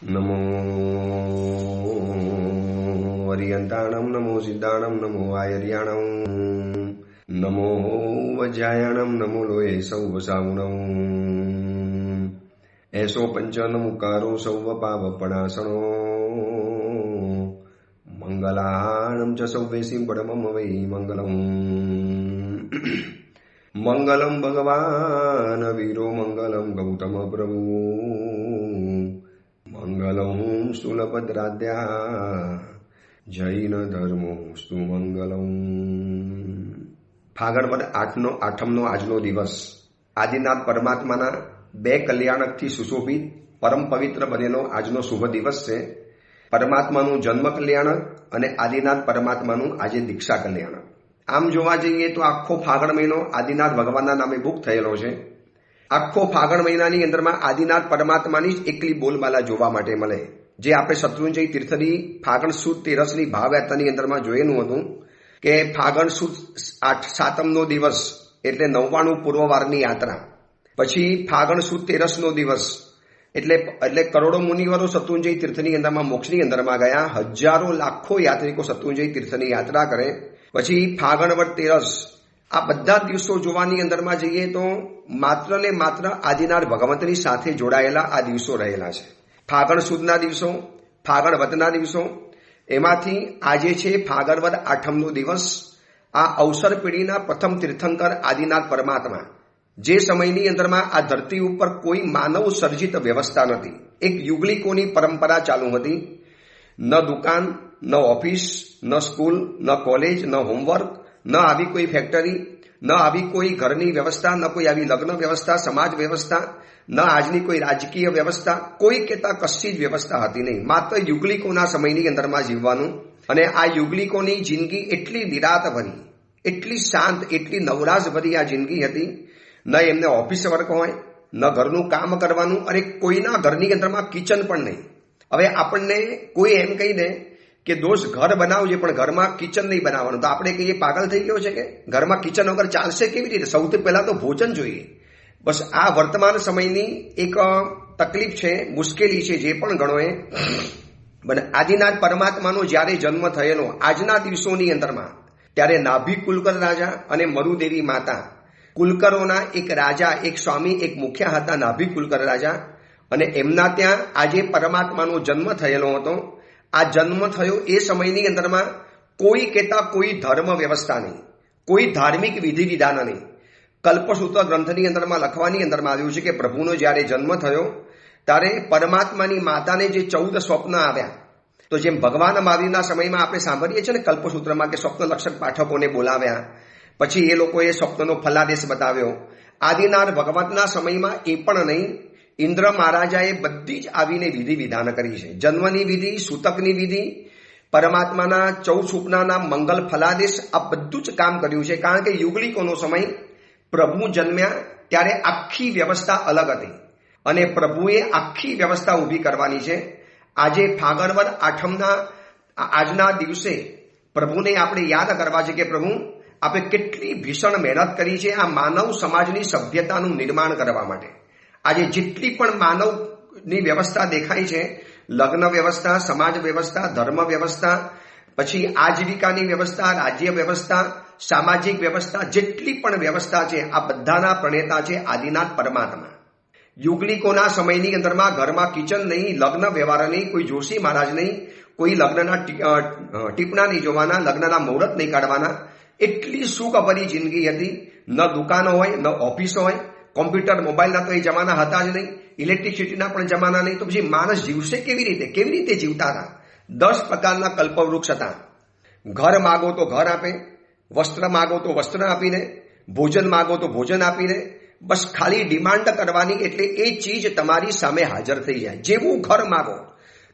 નમો વરિયંતાણમ નમો સિદ્ધાણમ નમો આયર્યાણમ નમો વજ્રાયાણમ નમો લોહે સૌ સાઉણમ એસો પંચનમુકારો સૌ પાવપણાસણો મંગલાણમ ચ સૌવેસીમ પરમમ વૈ મંગલમ મંગલમ ભગવાન વીરો મંગલમ ગૌતમ પ્રભુ મંગલમ સ્થૂલભદ્રાદ્યા જૈન ધર્મો સ્તુ મંગલમ. ફાગણ વદ આઠમનો આજનો દિવસ આદિનાથ પરમાત્માના બે કલ્યાણકથી સુશોભિત પરમ પવિત્ર બનેલો આજનો શુભ દિવસ છે. પરમાત્માનું જન્મ કલ્યાણક અને આદિનાથ પરમાત્માનું આજે દીક્ષા કલ્યાણક. આમ જોવા જઈએ તો આખો ફાગણ મહિનો આદિનાથ ભગવાનના નામે બુક થયેલો છે. આખો ફાગણ મહિનાની અંદરમાં આદિનાથ પરમાત્માની જ એકલી બોલબાલા જોવા માટે મળે, જે આપણે શત્રુંજય તીર્થની ફાગણ સુદ તેરસની ભાવયાત્રાની અંદરમાં જોયેલું હતું કે ફાગણ સુદ સાતમનો દિવસ એટલે 99 પૂર્વવારની યાત્રા, પછી ફાગણ સુદ તેરસનો દિવસ એટલે કરોડો મુનિવરો શત્રુંજય તીર્થની અંદરમાં મોક્ષની અંદરમાં ગયા, હજારો લાખો યાત્રિકો શત્રુંજય તીર્થની યાત્રા કરે. પછી ફાગણ વદ તેરસ આ બધા દિવસો જોવાની અંદરમાં જઈએ તો માત્ર ને માત્ર આદિનાથ ભગવંતની સાથે જોડાયેલા આ દિવસો રહેલા છે. ફાગણ સુદના દિવસો, ફાગણ વદના દિવસો, એમાંથી આજે છે ફાગણ વદ આઠમનો દિવસ. આ અવસર પેઢીના પ્રથમ તીર્થંકર આદિનાથ પરમાત્મા, જે સમયની અંદરમાં આ ધરતી ઉપર કોઈ માનવ સર્જિત વ્યવસ્થા નથી, એક યુગલિકોની પરંપરા ચાલુ હતી. ન દુકાન, ન ઓફિસ, ન સ્કૂલ, ન કોલેજ, ન હોમવર્ક, ન આવી કોઈ ફેક્ટરી, ન આવી કોઈ ઘરની વ્યવસ્થા, ન કોઈ આવી લગ્ન વ્યવસ્થા, સમાજ વ્યવસ્થા, ન આજની કોઈ રાજકીય વ્યવસ્થા, કોઈ કહેતા કશી જ વ્યવસ્થા હતી નહીં. માત્ર યુગલિકોના સમયની અંદરમાં જીવવાનું. અને આ યુગલિકોની જિંદગી એટલી નિરાત ભરી, એટલી શાંત, એટલી નવરાશ ભરી આ જિંદગી હતી. ન એમને ઓફિસ વર્ક હોય, ન ઘરનું કામ કરવાનું, અને કોઈના ઘરની અંદરમાં કિચન પણ નહીં. હવે આપણને કોઈ એમ કહી દે કે દોસ્ત ઘર બનાવજે પણ ઘરમાં કિચન નહીં બનાવવાનું, તો આપણે કહીએ પાગલ થઈ ગયો છે કે ઘરમાં કિચન વગર ચાલશે કેવી રીતે? સૌથી પહેલા તો ભોજન જોઈએ. બસ આ વર્તમાન સમયની એક તકલીફ છે, મુશ્કેલી છે, જે પણ ગણો એ. આદિનાથ પરમાત્માનો જ્યારે જન્મ થયેલો આજના દિવસોની અંદરમાં, ત્યારે નાભી કુલકર રાજા અને મરુદેવી માતા, કુલકરોના એક રાજા, એક સ્વામી, એક મુખ્ય હતા નાભી કુલકર રાજા, અને એમના ત્યાં આજે પરમાત્માનો જન્મ થયેલો હતો. આ જન્મ થયો એ સમયની અંદરમાં કોઈ કહેતા કોઈ ધર્મ વ્યવસ્થા નહીં, કોઈ ધાર્મિક વિધિ વિધાન નહીં. કલ્પસૂત્ર ગ્રંથની અંદરમાં લખવાની અંદરમાં આવ્યું છે કે પ્રભુનો જ્યારે જન્મ થયો ત્યારે પરમાત્માની માતાને જે 14 સ્વપ્ન આવ્યા, તો જેમ ભગવાન મહાવીરના સમયમાં આપણે સાંભળીએ છીએ ને કલ્પસૂત્રમાં કે સ્વપ્ન લક્ષક પાઠકોને બોલાવ્યા, પછી એ લોકોએ સ્વપ્નનો ફલાદેશ બતાવ્યો. આદિનાથ ભગવતના સમયમાં એ પણ નહીં, ઇન્દ્ર મહારાજાએ બધી જ આવીને વિધિ વિધાન કરી છે. જન્મની વિધિ, સૂતકની વિધિ, પરમાત્માના 14 સ્વપ્નના મંગલ ફલાદેશ, આ બધું જ કામ કર્યું છે. કારણ કે યુગલિકોનો સમય, પ્રભુ જન્મ્યા ત્યારે આખી વ્યવસ્થા અલગ હતી અને પ્રભુએ આખી વ્યવસ્થા ઊભી કરવાની છે. આજે ફાગણ વદ આઠમના આજના દિવસે પ્રભુને આપણે યાદ કરવા છે કે પ્રભુ આપણે કેટલી ભીષણ મહેનત કરી છે આ માનવ સમાજની સભ્યતાનું નિર્માણ કરવા માટે. આજે જેટલી પણ માનવની વ્યવસ્થા દેખાય છે, લગ્ન વ્યવસ્થા, સમાજ વ્યવસ્થા, ધર્મ વ્યવસ્થા, પછી આજીવિકાની વ્યવસ્થા, રાજ્ય વ્યવસ્થા, સામાજિક વ્યવસ્થા, જેટલી પણ વ્યવસ્થા છે આ બધાના પ્રણેતા છે આદિનાથ પરમાત્મા. યુગલિકોના સમયની અંદરમાં ઘરમાં કિચન નહીં, લગ્ન વ્યવહાર નહીં, કોઈ જોશી મહારાજ નહીં, કોઈ લગ્નના ટીપણા નહીં જોવાના, લગ્નના મુહૂર્ત નહીં કાઢવાના. એટલી સુખભરી જિંદગી હતી. ન દુકાનો હોય, ન ઓફિસ હોય, કોમ્પ્યુટર, મોબાઈલના તો એ જમાના હતા જ નહીં, ઇલેક્ટ્રિસિટીના પણ જમાના નહીં. તો પછી માણસ જીવશે કેવી રીતે જીવતા હતા? 10 પ્રકારના કલ્પવૃક્ષ હતા. ઘર માગો તો ઘર આપે, વસ્ત્ર માગો તો વસ્ત્ર આપીને, ભોજન માગો તો ભોજન આપીને, બસ ખાલી ડિમાન્ડ કરવાની એટલે એ ચીજ તમારી સામે હાજર થઈ જાય. જેવું ઘર માગો,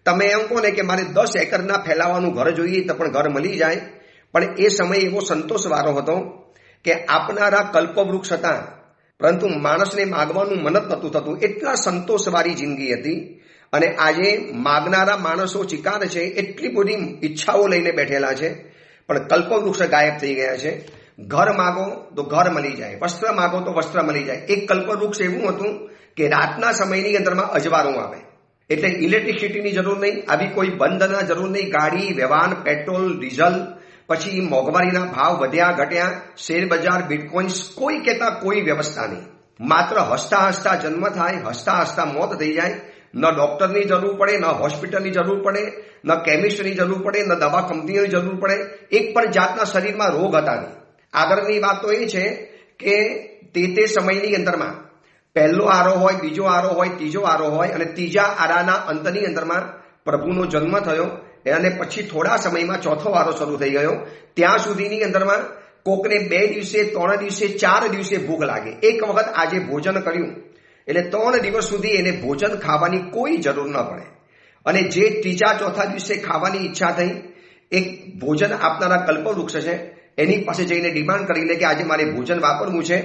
તમે એમ કહો ને કે મારે 10 એકરના ફેલાવાનું ઘર જોઈએ તો પણ ઘર મળી જાય. પણ એ સમય એવો સંતોષવાળો હતો કે આપનારા કલ્પવૃક્ષ હતા, પરંતુ માણસને માગવાનું મન જ નહોતું થતું. એટલા સંતોષવાળી જિંદગી હતી. અને આજે માગનારા માણસો ચિકાર છે, એટલી બધી ઈચ્છાઓ લઈને બેઠેલા છે, પણ કલ્પવૃક્ષ ગાયબ થઈ ગયા છે. ઘર માગો તો ઘર મળી જાય, વસ્ત્ર માગો તો વસ્ત્ર મળી જાય. એક કલ્પવૃક્ષ એવું હતું કે રાતના સમયની અંદરમાં અજવાળું આવે, એટલે ઇલેક્ટ્રિસિટીની જરૂર નહીં, આવી કોઈ બંધના જરૂર નહીં. ગાડી, વ્યવહાર, પેટ્રોલ, ડીઝલ, પછી મોંઘવારીના ભાવ વધ્યા ઘટ્યા, શેર બજાર, બિટકોઇન્સ, કોઈ કહેતા કોઈ વ્યવસ્થા નહીં. માત્ર હસતા હસતા જન્મ થાય, હસતા હસતા મોત થઈ જાય. ન ડોક્ટરની જરૂર પડે, ન હોસ્પિટલની જરૂર પડે, ન કેમિસ્ટની જરૂર પડે, ન દવા કંપનીઓની જરૂર પડે. એક પણ જાતના શરીરમાં રોગ હતા નહીં. આગળની વાત તો એ છે કે તે સમયની અંદરમાં પહેલો આરો હોય, બીજો આરો હોય, ત્રીજો આરો હોય અને ત્રીજા આરાના અંતની અંદરમાં પ્રભુનો જન્મ થયો અને પછી થોડા સમયમાં ચોથો આરો શરૂ થઈ ગયો. ત્યાં સુધીની અંદરમાં કોકને 2 દિવસે, 3 દિવસે, 4 દિવસે ભૂખ લાગે. એક વખત આજે ભોજન કર્યું એટલે 3 દિવસ સુધી એને ભોજન ખાવાની કોઈ જરૂર ન પડે. અને જે ત્રીજા ચોથા દિવસે ખાવાની ઈચ્છા થઈ, એક ભોજન આપનારા કલ્પવૃક્ષ છે એની પાસે જઈને ડિમાન્ડ કરી લે કે આજે મારે ભોજન વાપરવું છે.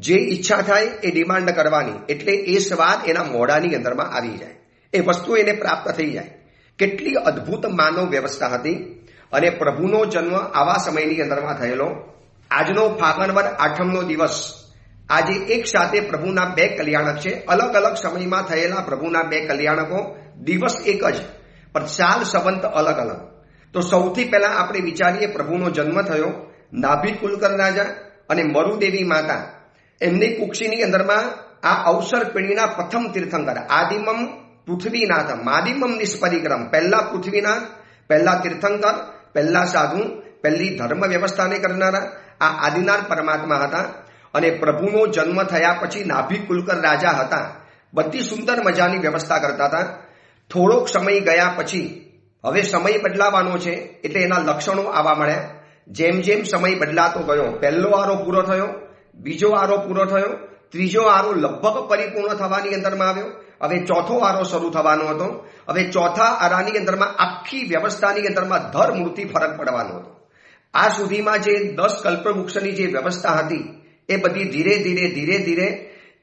જે ઈચ્છા થાય એ ડિમાન્ડ કરવાની, એટલે એ સ્વાદ એના મોઢાની અંદરમાં આવી જાય, એ વસ્તુ એને પ્રાપ્ત થઈ જાય. કેટલી અદ્ભુત માનવ વ્યવસ્થા હતી. અને પ્રભુનો જન્મ આવા સમયની અંદરમાં થયેલો. આજનો ફાગણ વદ 8મનો દિવસ, આજે એક સાથે પ્રભુના 2 કલ્યાણક છે. અલગ અલગ સમયમાં થયેલા પ્રભુના 2 કલ્યાણકો, દિવસ એક જ પણ સાલ સંવંત અલગ અલગ. તો સૌથી પહેલા આપણે વિચારીએ પ્રભુનો જન્મ થયો. નાભી કુલકર રાજા અને મરુદેવી માતા એમની કુક્ષીની અંદરમાં આ અવસર પેઢીના પ્રથમ તીર્થંકર આદિમમ પૃથ્વીનાથ માદિમમ નિષ્પરિક્રમ, પહેલા પૃથ્વીનાથ, પહેલા તીર્થંકર, પહેલા સાધુ, પહેલી ધર્મ વ્યવસ્થાને કરનારા આ આદિનાથ પરમાત્મા હતા. અને પ્રભુનો જન્મ થયા પછી નાભી કુલકર રાજા હતા. બધી સુંદર મજાની વ્યવસ્થા કરતા હતા. થોડોક સમય ગયા પછી હવે સમય બદલાવાનો છે એટલે એના લક્ષણો આવવા મળ્યા. જેમ જેમ સમય બદલાતો ગયો, પહેલો આરો પૂરો થયો, બીજો આરો પૂરો થયો, ત્રીજો આરો લગભગ પરિપૂર્ણ થવાની અંદરમાં આવ્યો. હવે ચોથો આરો શરૂ થવાનો હતો. હવે ચોથા આરાની અંદરમાં આખી વ્યવસ્થાની અંદરમાં ધરમૂળથી ફરક પડવાનો હતો. આ સુધીમાં જે 10 કલ્પવૃક્ષની જે વ્યવસ્થા હતી એ બધી ધીરે ધીરે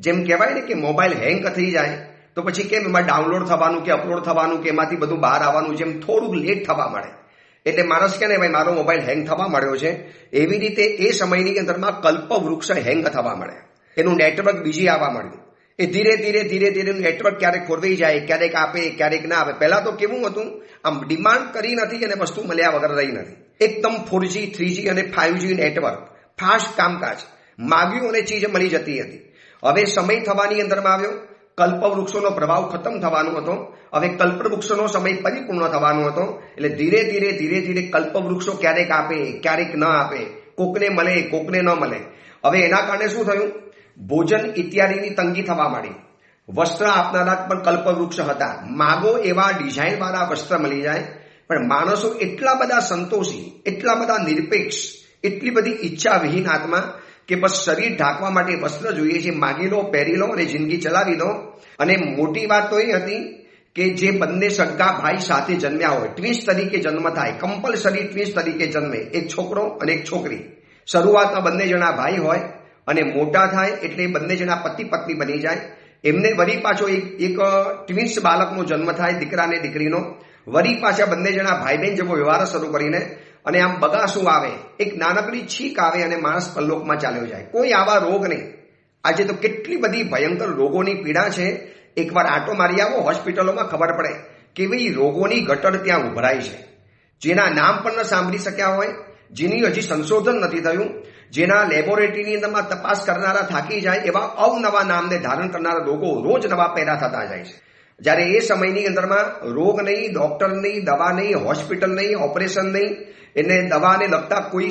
જેમ કહેવાય ને કે મોબાઈલ હેંગ થઈ જાય તો પછી કેમ એમાં ડાઉનલોડ થવાનું કે અપલોડ થવાનું કે એમાંથી બધું બહાર આવવાનું જેમ થોડુંક લેટ થવા મળે. એટલે માણસ કે ને ભાઈ મારો મોબાઈલ હેંગ થવા મળ્યો છે, એવી રીતે એ સમયની અંદરમાં કલ્પવૃક્ષ હેંગ થવા મળે. એનું નેટવર્ક બીજી આવવા મળ્યું. એ ધીરે ધીરે નેટવર્ક ક્યારેક ખોરવાઈ જાય, ક્યારેક આપે, ક્યારેક ના આપે. પહેલા તો કેવું હતું, આમ ડિમાન્ડ કરી નથી અને વસ્તુ મળ્યા વગર રહી નથી. એકદમ 4G, 3G અને 5G નેટવર્ક, ફાસ્ટ કામકાજ, માગ્યું અને ચીજ મળી જતી હતી. હવે સમય થવાની અંદરમાં આવ્યો. કલ્પવૃક્ષોનો પ્રભાવ ખતમ થવાનો હતો. હવે કલ્પવૃક્ષોનો સમય પરિપૂર્ણ થવાનો હતો. એટલે ધીરે ધીરે કલ્પવૃક્ષો ક્યારેક આપે, ક્યારેક ન આપે, કોકને મળે, કોકને ન મળે. હવે એના કારણે શું થયું, ભોજન ઇત્યાદિની તંગી થવા માંડી. વસ્ત્ર આપનારા પણ કલ્પવૃક્ષ હતા. માગો એવા ડિઝાઇન વાળા વસ્ત્ર મળી જાય, પણ માણસો એટલા બધા સંતોષી, એટલા બધા નિરપેક્ષ, એટલી બધી ઈચ્છા વિહીન આત્મા કે બસ શરીર ઢાંકવા માટે વસ્ત્ર જોઈએ છે, માગી લો, પહેરી લો અને જિંદગી ચલાવી દો. અને મોટી વાત તો એ હતી કે જે બંને સગા ભાઈ સાથે જન્મ્યા હોય, ટ્વિન્સ તરીકે જન્મ થાય, કમ્પલસરી ટ્વિન્સ તરીકે જન્મે, એક છોકરો અને એક છોકરી. શરૂઆતમાં બંને જણા ભાઈ હોય અને મોટા થાય એટલે બંને જણા પતિ પત્ની બની જાય. એમને વળી પાછો એક ટ્વિન્સ બાળકનો જન્મ થાય, દીકરા ને દીકરીનો. વળી પાછા બંને જણા ભાઈ બહેન જેવો વ્યવહાર શરૂ કરીને અને આમ બગાસું આવે, એક નાનકડી છીક આવે અને માણસ પરલોકમાં ચાલ્યો જાય. કોઈ આવા રોગ નહીં. આજે તો કેટલી બધી ભયંકર રોગોની પીડા છે. એકવાર આંટો મારી આવો હોસ્પિટલોમાં, ખબર પડે કેવી રોગોની ગટર ત્યાં ઉભરાય છે, જેના નામ પણ ન સાંભળી શક્યા હોય, જેની હજી સંશોધન નથી થયું, જેના લેબોરેટરીની અંદરમાં તપાસ કરનારા થાકી જાય, એવા અવનવા નામને ધારણ કરનારા રોગો રોજ નવા પેદા થતા જાય છે. જ્યારે એ સમયની અંદરમાં રોગ નહીં, ડોક્ટર નહીં, દવા નહીં, હોસ્પિટલ નહીં, ઓપરેશન નહીં, એને દવાને લગતા કોઈ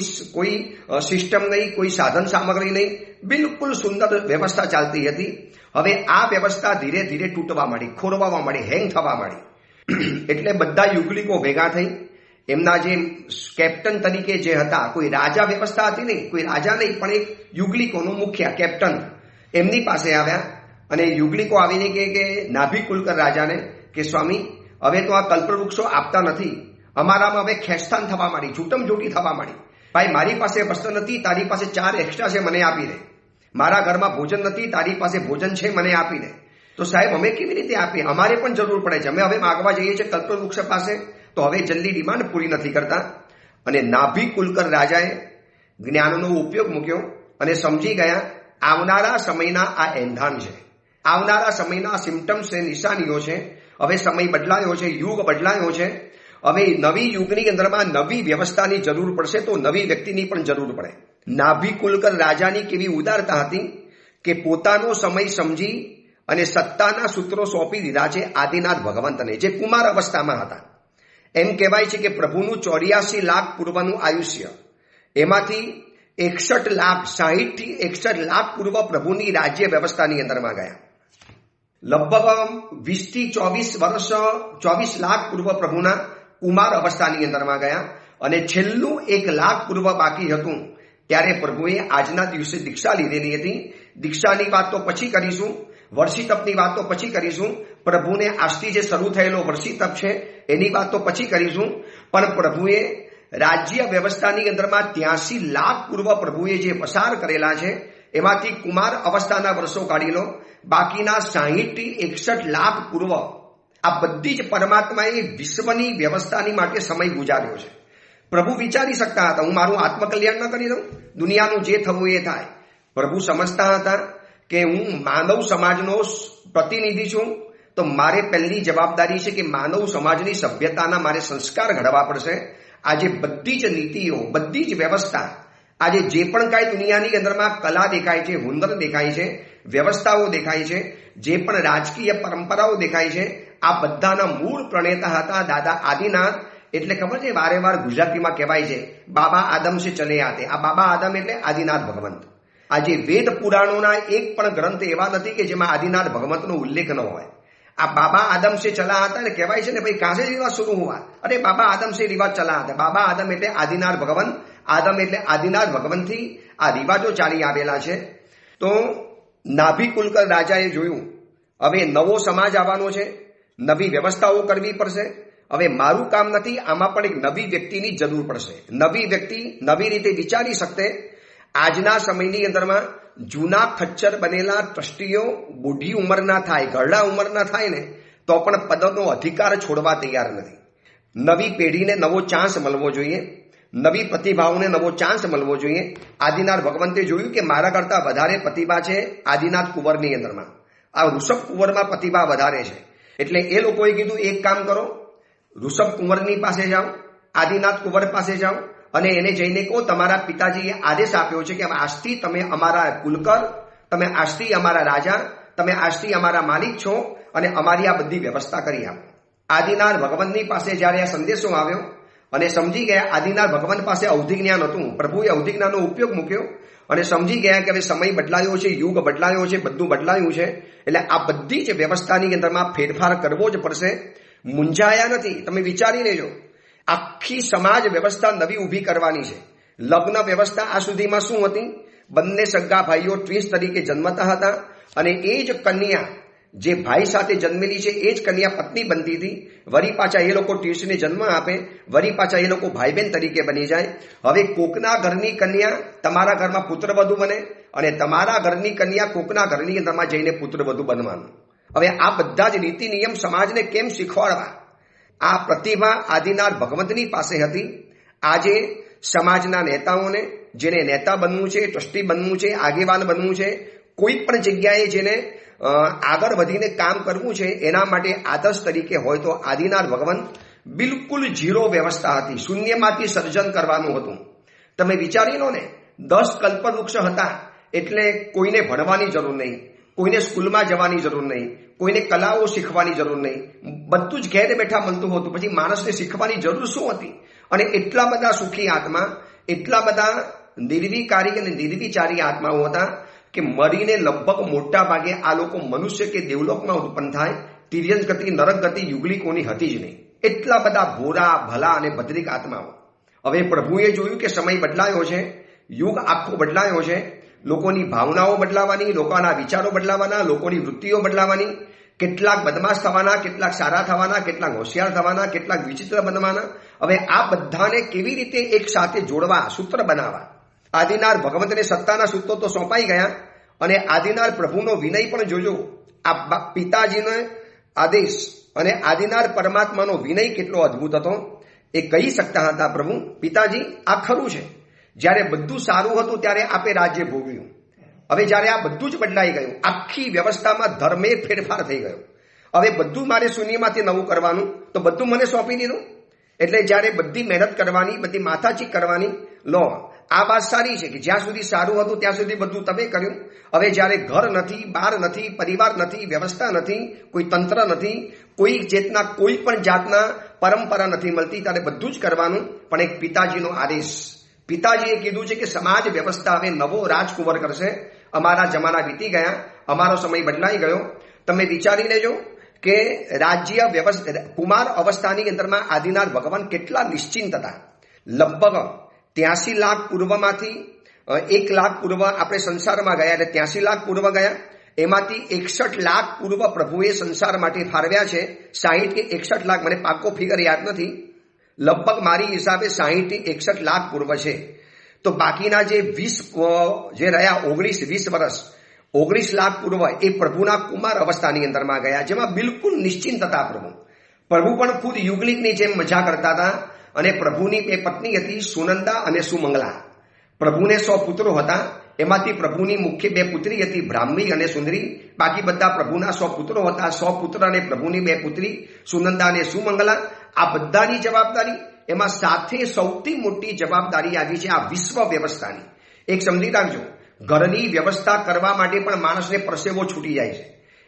સિસ્ટમ નહીં, કોઈ સાધન સામગ્રી નહીં, બિલકુલ સુંદર વ્યવસ્થા ચાલતી હતી. હવે આ વ્યવસ્થા ધીરે ધીરે તૂટવા માંડી, ખોરવા માંડી, હેંગ થવા માંડી. એટલે બધા યુગલિકો ભેગા થઈ. એમના જે કેપ્ટન તરીકે જે હતા, કોઈ રાજા વ્યવસ્થા હતી નહીં, કોઈ રાજા નહીં, પણ એક યુગલિકોનો મુખ્ય કેપ્ટન એમની પાસે આવ્યા. અને યુગલિકો આવીને કે નાભી કુલકર રાજાને કે સ્વામી, હવે તો આ કલ્પવૃક્ષો આપતા નથી, અમારામાં હવે ખેંચતાન થવા માંડી, છૂટમ જોટી થવા માંડી. ભાઈ મારી પાસે વસ્ત્ર નથી, તારી પાસે 4 એક્સ્ટ્રા છે, મને આપી દે. મારા ઘરમાં ભોજન નથી, તારી પાસે ભોજન છે, મને આપી દે. તો સાહેબ અમે કેવી રીતે આપીએ, અમારે પણ જરૂર પડે છે, અમે હવે માગવા જઈએ છીએ કલ્પવૃક્ષ પાસે, તો હવે જલ્દી ડિમાન્ડ પૂરી નથી કરતા. અને નાભી કુલકર રાજાએ જ્ઞાનનો ઉપયોગ મૂક્યો અને સમજી ગયા આવનારા સમયના આ એંધાણ છે, આવનારા સમયના સિમ્ટમ્સ છે, નિશાનીઓ છે. હવે સમય બદલાયો છે, યુગ બદલાયો છે. હવે નવી યુગની અંદરમાં નવી વ્યવસ્થાની જરૂર પડશે, તો નવી વ્યક્તિની પણ જરૂર પડે. નાભિકુલકર રાજાની કેવી ઉદારતા હતી કે પોતાનો સમય સમજી અને સત્તાના સૂત્રો સોંપી દીધા છે આદિનાથ ભગવંતને, જે કુમાર અવસ્થામાં હતા. એમ કહેવાય છે કે પ્રભુનું 84 લાખ પૂર્વનું આયુષ્ય, એમાંથી 61 લાખ 60 થી 61 લાખ પૂર્વ પ્રભુની રાજ્ય વ્યવસ્થાની અંદરમાં ગયા. લગભગ 20 થી 24 વર્ષ 24 લાખ પૂર્વ પ્રભુના કુમાર અવસ્થાની અંદરમાં ગયા, અને છેલ્લું 1 લાખ પૂર્વ બાકી હતું ત્યારે પ્રભુએ આજના દિવસે દીક્ષા લીધેલી હતી. દીક્ષાની વાત તો પછી કરીશું, વર્ષી તપની વાત તો પછી કરીશું, પ્રભુને આજથી જે શરૂ થયેલો વર્ષી તપ છે એની વાત તો પછી કરીશું. પણ પ્રભુએ રાજ્ય વ્યવસ્થાની અંદરમાં 83 લાખ પૂર્વ પ્રભુએ જે પસાર કરેલા છે એમાંથી કુમાર અવસ્થાના વર્ષો કાઢી લો, બાકીના 60 થી 61 લાખ પૂર્વ આ બધી જ પરમાત્માએ વિશ્વની વ્યવસ્થાની માટે સમય ગુજાર્યો છે. પ્રભુ વિચારી શકતા હતા હું મારું આત્મકલ્યાણ ન કરી દઉં, દુનિયાનું જે થવું એ થાય. પ્રભુ સમજતા હતા કે હું માનવ સમાજનો પ્રતિનિધિ છું, તો મારે પહેલી જવાબદારી છે કે માનવ સમાજની સભ્યતાના મારે સંસ્કાર ઘડવા પડશે. આજે બધી જ નીતિઓ, બધી જ વ્યવસ્થા, આજે જે પણ કાંઈ દુનિયાની અંદરમાં કલા દેખાય છે, હુનર દેખાય છે, વ્યવસ્થાઓ દેખાય છે, જે પણ રાજકીય પરંપરાઓ દેખાય છે, આ બધાના મૂળ પ્રણેતા હતા દાદા આદિનાથ. એટલે ખબર છે વારે વાર ગુજરાતીમાં કહેવાય છે બાબા આદમ સે ચલે આતે. આ બાબા આદમ એટલે આદિનાથ ભગવંત. આજે વેદ પુરાણોના એક પણ ગ્રંથ એવા નથી કે જેમાં આદિનાથ ભગવંતનો ઉલ્લેખ ન હોય. આ બાબા આદમ સે ચલા હતા એટલે કહેવાય છે ને ભાઈ કહાં સે રિવાજ શરૂ હુઆ? અરે બાબા આદમ સે રિવાજ ચલા હતા. બાબા આદમ એટલે આદિનાથ ભગવંત, આદમ એટલે આદિનાથ ભગવંતથી આ રિવાજો ચાલી આવેલા છે. તો નાભિકુલકર રાજાએ જોયું હવે નવો સમાજ આવવાનો છે, નવી વ્યવસ્થાઓ કરવી પડશે. હવે મારું કામ નથી, આમાં પણ એક નવી વ્યક્તિની જરૂર પડશે. નવી વ્યક્તિ નવી રીતે વિચારી શકતે. આજના સમયની અંદરમાં જૂના ખચ્ચર બનેલા ટ્રસ્ટીઓ બુઢી ઉંમરના થાય, ઘરડા ઉંમરના થાય ને તો પણ પદનો અધિકાર છોડવા તૈયાર નથી. નવી પેઢીને નવો ચાન્સ મળવો જોઈએ, નવી પ્રતિભાઓને નવો ચાન્સ મળવો જોઈએ. આદિનાથ ભગવંતે જોયું કે મારા કરતા વધારે પ્રતિભા છે આદિનાથ કુંવરની અંદરમાં, આ ઋષભ કુંવરમાં પ્રતિભા વધારે છે. એટલે એ લોકોએ કીધું એક કામ કરો, ઋષભ કુંવરની પાસે જાઓ, આદિનાથ કુંવર પાસે જાઓ અને એને જઈને કહો તમારા પિતાજીએ આદેશ આપ્યો છે કે આજથી તમે અમારા કુલકર, તમે આજથી અમારા રાજા, તમે આજથી અમારા માલિક છો અને અમારી આ બધી વ્યવસ્થા કરી આપો. આદિનાથ ભગવંતની પાસે જ્યારે આ સંદેશો આવ્યો અને સમજી ગયા, આદિનાથ ભગવંત પાસે અવધિ જ્ઞાન હતું, પ્રભુએ અવધિ જ્ઞાનનો ઉપયોગ મૂક્યો અને સમજી ગયા કે હવે સમય બદલાયો છે, યુગ બદલાયો છે, બધું બદલાયું છે, એટલે આ બધી જ વ્યવસ્થાની અંદરમાં ફેરફાર કરવો જ પડશે. મૂંઝાયા નથી. તમે વિચારી લેજો, આખી સમાજ વ્યવસ્થા નવી ઊભી કરવાની છે. લગ્ન વ્યવસ્થા આ સુધીમાં શું હતી? બંને સગા ભાઈઓ ટ્વિન્સ તરીકે જન્મતા હતા અને એ જ કન્યા જે ભાઈ સાથે જન્મેલી છે એ જ કન્યા પત્ની બનતી હતી. વળી પાછા એ લોકો ટ્વિન્સને જન્મ આપે, વળી પાછા એ લોકો ભાઈ બહેન તરીકે બની જાય. હવે કોકના ઘરની કન્યા તમારા ઘરમાં પુત્રવધુ બને અને તમારા ઘરની કન્યા કોકના ઘરની અંદરમાં જઈને પુત્રવધુ બનવાનું. હવે આ બધા જ નીતિ નિયમ સમાજને કેમ શીખવાડવા? આ પ્રતિભા આદિનાથ ભગવંતની પાસે હતી. આજે સમાજના નેતાઓને, જેને નેતા બનવું છે, ટ્રસ્ટી બનવું છે, આગેવાન બનવું છે, કોઈ પણ જગ્યાએ જેને આગળ વધીને કામ કરવું છે, એના માટે આદર્શ તરીકે હોય તો આદિનાથ ભગવંત બિલકુલ ઝીરો વ્યવસ્થા હતી, શૂન્યમાંથી સર્જન કરવાનું હતું. તમે વિચારી લો ને, 10 કલ્પવૃક્ષ હતા એટલે કોઈને ભણવાની જરૂર નહીં, કોઈને સ્કૂલમાં જવાની જરૂર નહીં, કોઈને કલાઓ શીખવાની જરૂર નહીં, બધું જ ઘેર બેઠા મળતું હતું. પછી માણસને શીખવાની જરૂર શું હતી? અને એટલા બધા સુખી આત્મા, એટલા બધા નિર્વિકારી અને નિર્વિચારી આત્માઓ હતા કે મરીને લગભગ મોટા ભાગે આ લોકો મનુષ્ય કે દેવલોકમાં ઉત્પન્ન થાય, તિર્યંસ ગતિ, નરક ગતિ, યુગલિકોની હતી જ નહીં. એટલા બધા ભોળા, ભલા અને ભદ્રિક આત્માઓ. હવે પ્રભુએ જોયું કે સમય બદલાયો છે, યુગ આખો બદલાયો છે, લોકોની ભાવનાઓ બદલાવાની, લોકોના વિચારો બદલાવાના, લોકોની વૃત્તિઓ બદલાવાની. કેટલાક બદમાશ થવાના, કેટલાક સારા થવાના, કેટલાક હોશિયાર થવાના, કેટલાક વિચિત્ર બનવાના. હવે આ બધાને કેવી રીતે એક સાથે જોડવા, સૂત્ર બનાવવા? આદિનાથ ભગવંતને સત્તાના સૂત્રો તો સોંપાઈ ગયા અને આદિનાથ પ્રભુનો વિનય પણ જોજો. આ પિતાજીનો આદેશ અને આદિનાથ પરમાત્માનો વિનય કેટલો અદ્ભુત હતો. એ કહી શકતા હતા, પ્રભુ પિતાજી આ ખરું છે, જ્યારે બધું સારું હતું ત્યારે આપે રાજ્ય ભોગવ્યું. હવે જ્યારે આ બધું જ બદલાઈ ગયું, આખી વ્યવસ્થામાં ધર્મે ફેરફાર થઈ ગયો હવે બધું મારે શૂન્યમાંથી નવું કરવાનું, તો બધું મને સોંપી દીધું. એટલે જ્યારે બધી મહેનત કરવાની, બધી માથાચીક કરવાની, લો આ વાત સારી છે કે જ્યાં સુધી સારું હતું ત્યાં સુધી બધું તમે કર્યું. હવે જ્યારે ઘર નથી, બાર નથી, પરિવાર નથી, વ્યવસ્થા નથી, કોઈ તંત્ર નથી, કોઈ ચેતના, કોઈ પણ જાતના પરંપરા નથી મળતી, ત્યારે બધું જ કરવાનું. પણ એક પિતાજીનો આદેશ, પિતાજીએ કીધું છે કે સમાજ વ્યવસ્થા હવે નવો રાજકુંવર કરશે. અમારા જમાના વીતી ગયા, અમારો સમય બદલાઈ ગયો. તમે વિચારી લેજો કે રાજ્ય વ્યવસ્થા કુમાર અવસ્થાની અંદરમાં આદિનાથ ભગવાન કેટલા નિશ્ચિંત હતા. લગભગ 83 લાખ પૂર્વમાંથી 1 લાખ પૂર્વ આપણે સંસારમાં ગયા, એટલે 83 લાખ પૂર્વ ગયા. એમાંથી 61 લાખ પૂર્વ પ્રભુએ સંસાર માટે ફાળવ્યા છે. 60 કે 61 લાખ, મને પાકો ફિગર યાદ નથી, લગભગ મારી હિસાબે 60 થી 61 લાખ પૂર્વ છે. તો બાકીના જે 20 જે રહ્યા 19-20 વર્ષ, 19 લાખ પૂર્વ એ પ્રભુના કુમાર અવસ્થાની અંદરમાં ગયા, જેમાં બિલકુલ નિશ્ચિંત હતા. પ્રભુ પણ ખુદ યુગલિકની જેમ મજા કરતા હતા. અને પ્રભુની 2 પત્ની હતી, સુનંદા અને સુમંગલા. પ્રભુને 100 પુત્રો હતા. એમાંથી પ્રભુની મુખ્ય 2 પુત્રી હતી, બ્રાહ્મી અને સુંદરી. બાકી બધા પ્રભુના 100 પુત્રો હતા. 100 પુત્ર અને પ્રભુની 2 પુત્રી, સુનંદા અને સુમંગલા. આ બધાની જવાબદારી, એમાં સાથે સૌથી મોટી જવાબદારી આવી છે આ વિશ્વ વ્યવસ્થાની. એક સમજી રાખજો, ઘરની વ્યવસ્થા કરવા માટે પણ માણસને પરસેવો છૂટી જાય છે.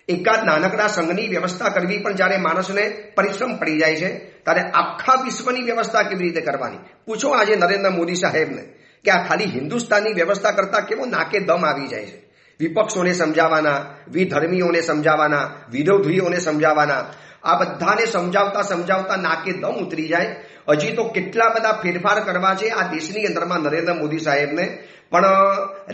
એકાદ નાનકડા સંઘની વ્યવસ્થા કરવી પણ જ્યારે માણસને પરિશ્રમ પડી જાય છે, ત્યારે આખા વિશ્વની વ્યવસ્થા કેવી રીતે કરવાની? પૂછો આજે નરેન્દ્ર મોદી સાહેબને કે આ ખાલી હિન્દુસ્તાનની વ્યવસ્થા કરતા કેવો નાકે દમ આવી જાય છે. વિપક્ષોને સમજાવવાના, વિધર્મીઓને સમજાવવાના, વિરોધીઓને સમજાવવાના, આ બધાને સમજાવતા નાકે દમ ઉતરી જાય. હજી તો કેટલા બધા ફેરફાર કરવા છે આ દેશની અંદરમાં નરેન્દ્ર મોદી સાહેબને. પણ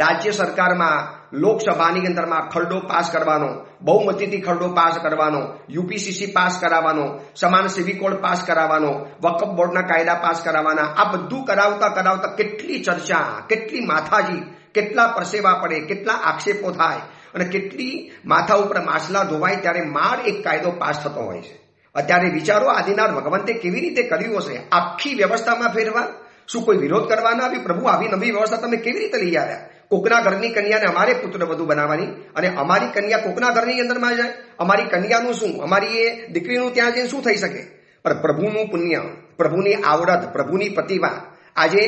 રાજ્ય સરકારમાં, લોકસભાની અંદરમાં ખરડો પાસ કરવાનો, બહુમતીથી ખરડો પાસ કરવાનો, યુપીસીસી પાસ કરાવવાનો, સમાન સિવિક કોડ પાસ કરાવવાનો, વકફ બોર્ડના કાયદા પાસ કરાવવાના, આ બધું કરાવતા કેટલી ચર્ચા, કેટલી માથાજી, કેટલા પરસેવા પડે, કેટલા આક્ષેપો થાય અને કેટલી માથા ઉપર માછલા ધોવાય, ત્યારે માર એક કાયદો પાસ થતો હોય છે. અત્યારે વિચારો આદિનાથ ભગવંતે કેવી રીતે કર્યું હશે આખી વ્યવસ્થામાં ફેરવા. શું કોઈ વિરોધ કરવાના આવી? પ્રભુ આવી નવી વ્યવસ્થા તમે કેવી રીતે લઈ આવ્યા? કોકના ઘરની કન્યાને અમારે પુત્ર વધુ બનાવવાની, અને અમારી કન્યા કોકના ઘરની અંદરમાં જાય. અમારી કન્યાનું શું, અમારી એ દીકરીનું ત્યાં જઈને શું થઈ શકે? પણ પ્રભુનું પુણ્ય, પ્રભુની આવડત, પ્રભુની પ્રતિભા. આજે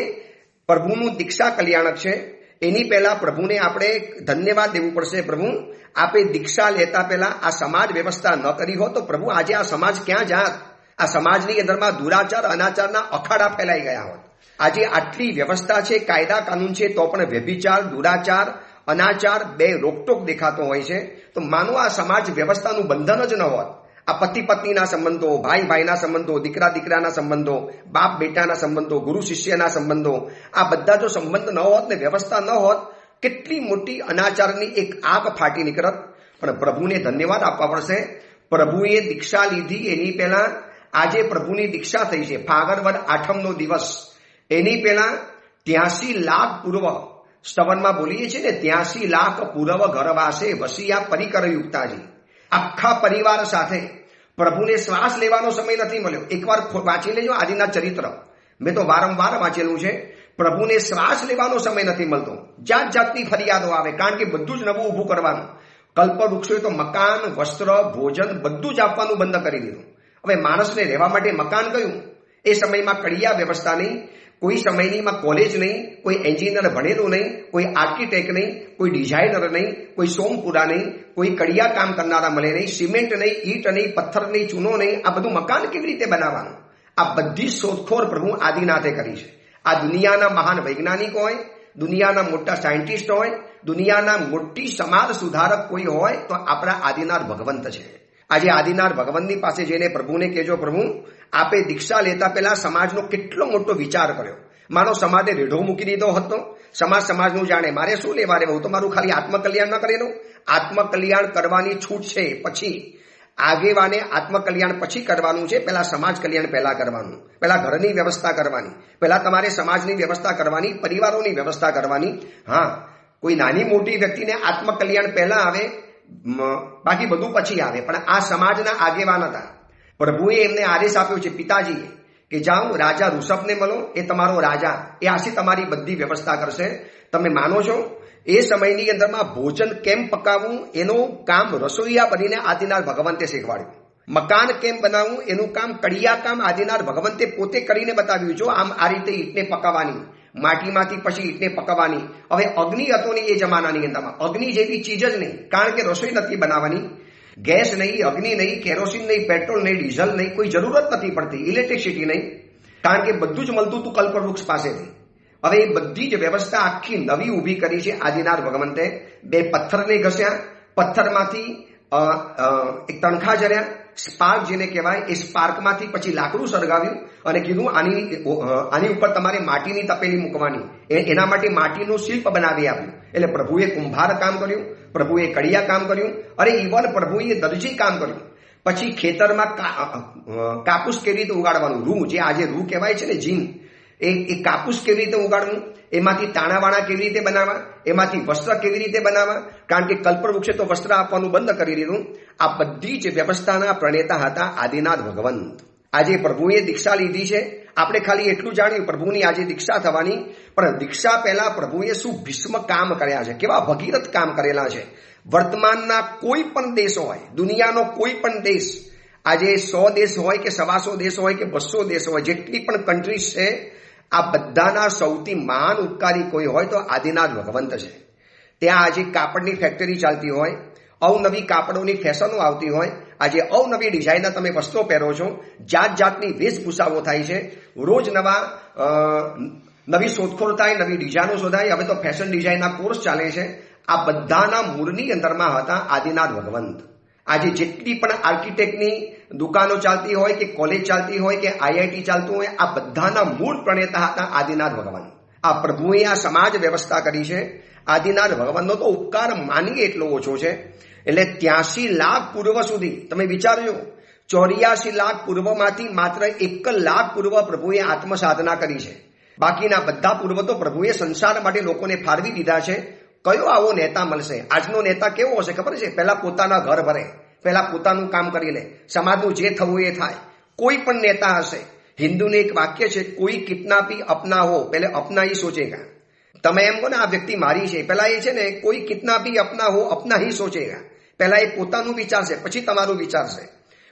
પ્રભુનું દીક્ષા કલ્યાણક છે. એની પહેલા પ્રભુને આપણે ધન્યવાદ દેવું પડશે. પ્રભુ, આપે દીક્ષા લેતા પહેલા આ સમાજ વ્યવસ્થા ન કરી હોત તો પ્રભુ આજે આ સમાજ ક્યાં જાત? આ સમાજની અંદરમાં દુરાચાર, અનાચારના અખાડા ફેલાઈ ગયા હોત. આજે આટલી વ્યવસ્થા છે, કાયદા કાનૂન છે, તો પણ વ્યભિચાર, દુરાચાર, અનાચાર 2 રોકટોક દેખાતો હોય છે. તો માનો આ સમાજ વ્યવસ્થાનું બંધન જ ન હોત, આ પતિ પત્નીના સંબંધો, ભાઈ ભાઈના સંબંધો, દીકરા દીકરાના સંબંધો, બાપ બેટાના સંબંધો, ગુરુ શિષ્યના સંબંધો, આ બધા જો સંબંધ ન હોત ને વ્યવસ્થા ન હોત, કેટલી મોટી અનાચારની એક આગ ફાટી નીકળત. પણ પ્રભુને ધન્યવાદ આપવા પડશે. પ્રભુએ દીક્ષા લીધી એની પહેલા, આજે પ્રભુની દીક્ષા થઈ છે ફાગણ વદ 8મનો દિવસ. એની પહેલા 83 લાખ પૂર્વ સ્તવનમાં બોલીએ છીએ ને, 83 લાખ પૂર્વ ઘરવાસે વસિયા પરિકર યુક્તાજી. આખા પરિવાર સાથે પ્રભુને શ્વાસ લેવાનો સમય નથી મળ્યો. એકવાર વાંચી લેજો આદિનાથ ચરિત્ર, મેં તો વારંવાર વાંચેલું છે. પ્રભુને શ્વાસ લેવાનો સમય નથી મળતો. જાત જાતની ફરિયાદો આવે, કારણ કે બધું જ નવું ઊભું કરવાનું. કલ્પવૃક્ષોએ તો મકાન, વસ્ત્ર, ભોજન બધું જ આપવાનું બંધ કરી દીધું. હવે માણસને રહેવા માટે મકાન કયું? એ સમયમાં કડિયા વ્યવસ્થા નહીં, કોઈ સમયનીમાં કોલેજ નહીં, કોઈ એન્જિનિયર ભણેલું નહીં, કોઈ આર્કિટેક્ટ નહીં, કોઈ ડિઝાઇનર નહીં, કોઈ સોમપુરા નહીં, કોઈ કડિયા કામ કરનારા મળે નહીં, સિમેન્ટ નહીં, ઈટ નહીં, પથ્થર નહીં, ચૂનો નહીં. આ બધું મકાન કેવી રીતે બનાવવાનું? આ બધી શોધખોળ પ્રભુ આદિનાથે કરી છે. આ દુનિયાના મહાન વૈજ્ઞાનિક હોય, દુનિયાના મોટા સાયન્ટિસ્ટ હોય, દુનિયાના મોટી સમાજ સુધારક કોઈ હોય તો આપણા આદિનાથ ભગવંત છે. આજે આદિનાથ ભગવંતની પાસે જઈને પ્રભુને કહેજો, પ્રભુ આપે દીક્ષા લેતા પહેલા સમાજનો કેટલો મોટો વિચાર કર્યો. માનો સમાજે રેઢો મૂકી દીધો હતો, સમાજનું જાણે, મારે શું લેવા રહેવું, તો મારું ખાલી આત્મકલ્યાણ ન કરેલું. આત્મકલ્યાણ કરવાની છૂટ છે, પછી આગેવાને આત્મકલ્યાણ પછી કરવાનું છે. પહેલા સમાજ કલ્યાણ પહેલા કરવાનું, પહેલા ઘરની વ્યવસ્થા કરવાની, પહેલા તમારે સમાજની વ્યવસ્થા કરવાની, પરિવારોની વ્યવસ્થા કરવાની. હા, કોઈ નાની મોટી વ્યક્તિને આત્મકલ્યાણ પહેલા આવે, બાકી બધું પછી આવે. પણ આ સમાજના આગેવાન હતા. પ્રભુએ એમને આદેશ આપ્યો છે પિતાજીએ કે જાઓ રાજા ઋષભને મળો, એ તમારો રાજા, એ આશી તમારી બધી વ્યવસ્થા કરશે. તમે માનો છો એ સમયની અંદરમાં ભોજન કેમ પકાવવું એનું કામ રસોઈયા બનીને આદિનાથ ભગવંતે શીખવાડ્યું. મકાન કેમ બનાવવું એનું કામ કડિયા કામ આદિનાથ ભગવંતે પોતે કરીને બતાવ્યું. જો આમ આ રીતે ઈંટને પકાવવાની, માટીમાંથી પછી ઈંટને પકાવવાની. હવે અગ્નિ હતો નહીં એ જમાનાની અંદરમાં, અગ્નિ જેવી ચીજ જ નહીં, કારણ કે રસોઈ નથી બનાવવાની. ગેસ નહીં, અગ્નિ નહીં, કેરોસીન નહીં, પેટ્રોલ નહીં, ડીઝલ નહીં, કોઈ જરૂરત નથી પડતી, ઇલેક્ટ્રિસિટી નહીં, કારણ કે બધું જ મળતું હતું કલ્પવૃક્ષ પાસેથી. હવે એ બધી જ વ્યવસ્થા આખી નવી ઊભી કરી છે આદિનાથ ભગવંતે. 2 પથ્થરને ઘસ્યા, પથ્થરમાંથી એક તણખા જર્યા, સ્પાર્ક જેને કહેવાય, એ સ્પાર્કમાંથી પછી લાકડું સળગાવ્યું અને કીધું આની ઉપર તમારે માટીની તપેલી મૂકવાની. એના માટે માટીનું શિલ્પ બનાવી આપ્યું. એટલે પ્રભુએ કુંભાર કામ કર્યું, પ્રભુએ કડિયા કામ કર્યું, અને ઇવન પ્રભુએ દરજી કામ કર્યું. પછી ખેતરમાં કાપૂસ કેવી રીતે ઉગાડવાનું, રૂ, જે આજે રૂ કહેવાય છે ને, જીન, એ કાપૂસ કેવી રીતે ઉગાડવું, એમાંથી તાણાવાણા કેવી રીતે બનાવવા, એમાંથી વસ્ત્ર કેવી રીતે બનાવવા, કારણ કે કલ્પવૃક્ષે તો વસ્ત્ર આપવાનું બંધ કરી દીધું. આ બધી જ વ્યવસ્થાના પ્રણેતા હતા આદિનાથ ભગવંત. આજે પ્રભુએ દીક્ષા લીધી છે. આપણે ખાલી એટલું જાણ્યું પ્રભુની આજે દીક્ષા થવાની, પણ દીક્ષા પહેલા પ્રભુએ શું ભીષ્મ કામ કર્યા છે, કેવા ભગીરથ કામ કરેલા છે. વર્તમાનના કોઈ પણ દેશ હોય, દુનિયાનો કોઈ પણ દેશ, આજે 100 દેશ હોય કે 125 દેશ હોય કે 200 દેશ હોય, જેટલી પણ કન્ટ્રીઝ છે, આ બધાના સૌથી મહાન ઉપકારી કોઈ હોય તો આદિનાથ ભગવંત છે. ત્યાં આજે કાપડની ફેક્ટરી ચાલતી હોય, અવનવી કાપડોની ફેશનો આવતી હોય, આજે અવનવી ડિઝાઇનના તમે વસ્ત્રો પહેરો છો, જાત જાતની વેશભૂષાઓ થાય છે, રોજ નવી શોધખોળ થાય, નવી ડિઝાઇનો શોધાય. હવે તો ફેશન ડિઝાઇનના કોર્સ ચાલે છે. આ બધાના મૂળની અંદરમાં હતા આદિનાથ ભગવંત. આજે જેટલી પણ આર્કિટેક્ટની દુકાનો ચાલતી હોય કે કોલેજ ચાલતી હોય કે આઈઆઈટી ચાલતું હોય, આ બધાના મૂળ પ્રણેતા હતા આદિનાથ ભગવંત. આ પ્રભુએ આ સમાજ વ્યવસ્થા કરી છે. આદિનાથ ભગવંતનો તો ઉપકાર માનીએ એટલો ઓછો છે. એટલે 83 લાખ પૂર્વ સુધી તમે વિચારજો, 84 લાખ પૂર્વમાંથી માત્ર 1 લાખ પૂર્વ પ્રભુએ આત્મસાધના કરી છે. બાકીના બધા પૂર્વ તો પ્રભુએ સંસાર માટે લોકોને ફાળવી દીધા છે. કયો આવો નેતા મળશે? આજનો નેતા કેવો હશે ખબર છે? પહેલા પોતાના ઘર ભરે, પહેલા પોતાનું કામ કરી લે, સમાજનું જે થવું એ થાય. કોઈ પણ નેતા હશે, હિન્દુને એક વાક્ય છે, કોઈ કિતના ભી અપના હો, પહેલે અપના ही सोचेगा. તમે એમ કહો ને આ વ્યક્તિ મારી છે, પહેલા એ છે ને, કોઈ કિતના ભી અપના હો અપના ही सोचेगा. પહેલા એ પોતાનું વિચારશે, પછી તમારું વિચારશે.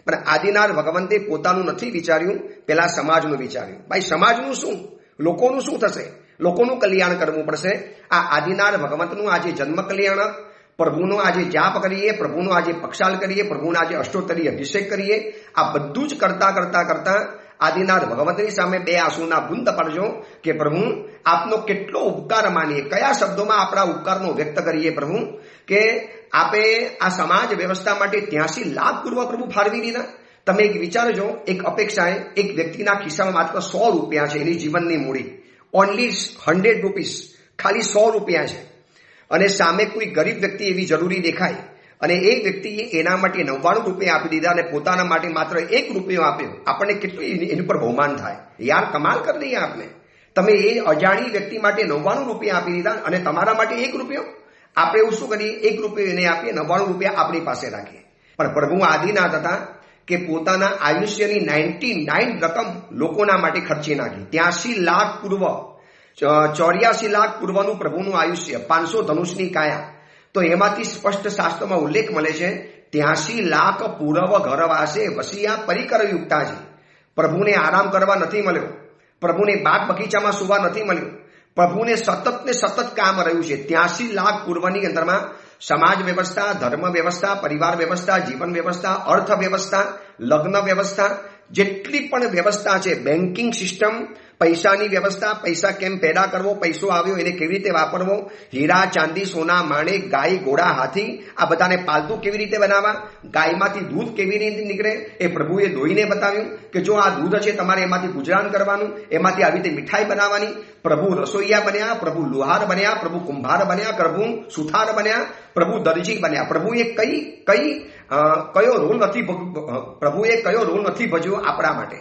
પણ આદિનાથ ભગવંતે પોતાનું નથી વિચાર્યું, પહેલા સમાજનું વિચાર્યું. ભાઈ સમાજનું શું, લોકોનું શું થશે? લોકોનું કલ્યાણ કરવું પડશે. આ આદિનાથ ભગવંતનું આજે જન્મ કલ્યાણ, પ્રભુનો આજે જાપ કરીએ, પ્રભુનો આજે પક્ષાલ કરીએ, પ્રભુનો આજે અષ્ટોત્તરી અભિષેક કરીએ. આ બધું જ કરતા આદિનાથ ભગવંતની સામે 2 આંસુના બુંદ પડજો કે પ્રભુ આપનો કેટલો ઉપકાર માનીએ. કયા શબ્દોમાં આપણા ઉપકારનો વ્યક્ત કરીએ પ્રભુ, કે આપે આ સમાજ વ્યવસ્થા માટે 83 લાખ પૂર્વ પ્રભુ ફાળવી દીધા. તમે એક વિચારજો, એક અપેક્ષાએ એક વ્યક્તિના ખિસ્સામાં માત્ર 100 રૂપિયા છે, એની જીવનની મૂડી, ઓનલી 100 રૂપીસ, ખાલી 100 રૂપિયા છે, અને સામે કોઈ ગરીબ વ્યક્તિ એવી જરૂરી દેખાય અને એ વ્યક્તિએ એના માટે 99 રૂપિયા આપી દીધા અને પોતાના માટે માત્ર 1 રૂપિયો આપ્યો, આપણને કેટલું એની પર બહુમાન થાય. યાર કમાલ કરી દઈએ આપને. તમે એ અજાણી વ્યક્તિ માટે 99 રૂપિયા આપી દીધા અને તમારા માટે 1 રૂપિયો. આપણે એવું શું કરીએ, 1 રૂપિયો એને આપીએ, 99 રૂપિયા આપણી પાસે રાખીએ. પણ પ્રભુ આદિનાથ હતા કે પોતાના આયુષ્યની 99 રકમ લોકોના માટે ખર્ચી નાખી. 83 લાખ પૂર્વ, 84 લાખ પૂર્વનું પ્રભુનું આયુષ્ય, 500 ધનુષની કાયા. તો એમાંથી સ્પષ્ટ શાસ્ત્રમાં ઉલ્લેખ મળે છે, 83 લાખ પૂર્વ ઘરવાસે વસિયા પરિકર યુક્તાજી. પ્રભુને આરામ કરવા નથી મળ્યો, પ્રભુને બાગ બગીચામાં સુવા નથી મળ્યું, પ્રભુને સતત કામ રહ્યું છે. 83 લાખ પૂર્વની અંદરમાં સમાજ વ્યવસ્થા, ધર્મ વ્યવસ્થા, પરિવાર વ્યવસ્થા, જીવન વ્યવસ્થા, અર્થ વ્યવસ્થા, લગ્ન વ્યવસ્થા, જેટલી પણ વ્યવસ્થા છે, બેન્કિંગ સિસ્ટમ, પૈસાની વ્યવસ્થા, પૈસા કેમ પેદા કરવો, પૈસો આવ્યો એને કેવી રીતે વાપરવો, હીરા ચાંદી સોના માણેક ગાય ઘોડા હાથી, આ બધાને પાલતુ કેવી રીતે બનાવવા, ગાયમાંથી દૂધ કેવી રીતે નીકળે એ પ્રભુએ દોઈને બતાવ્યું કે જો આ દૂધ છે તમારે એમાંથી ગુજરાન કરવાનું, એમાંથી આવી રીતે મીઠાઈ બનાવવાની. પ્રભુ રસોઈયા બન્યા, પ્રભુ લુહાર બન્યા, પ્રભુ કુંભાર બન્યા, પ્રભુ સુથાર બન્યા, પ્રભુ દરજી બન્યા. પ્રભુએ કયો રોલ નથી ભજ્યો આપણા માટે.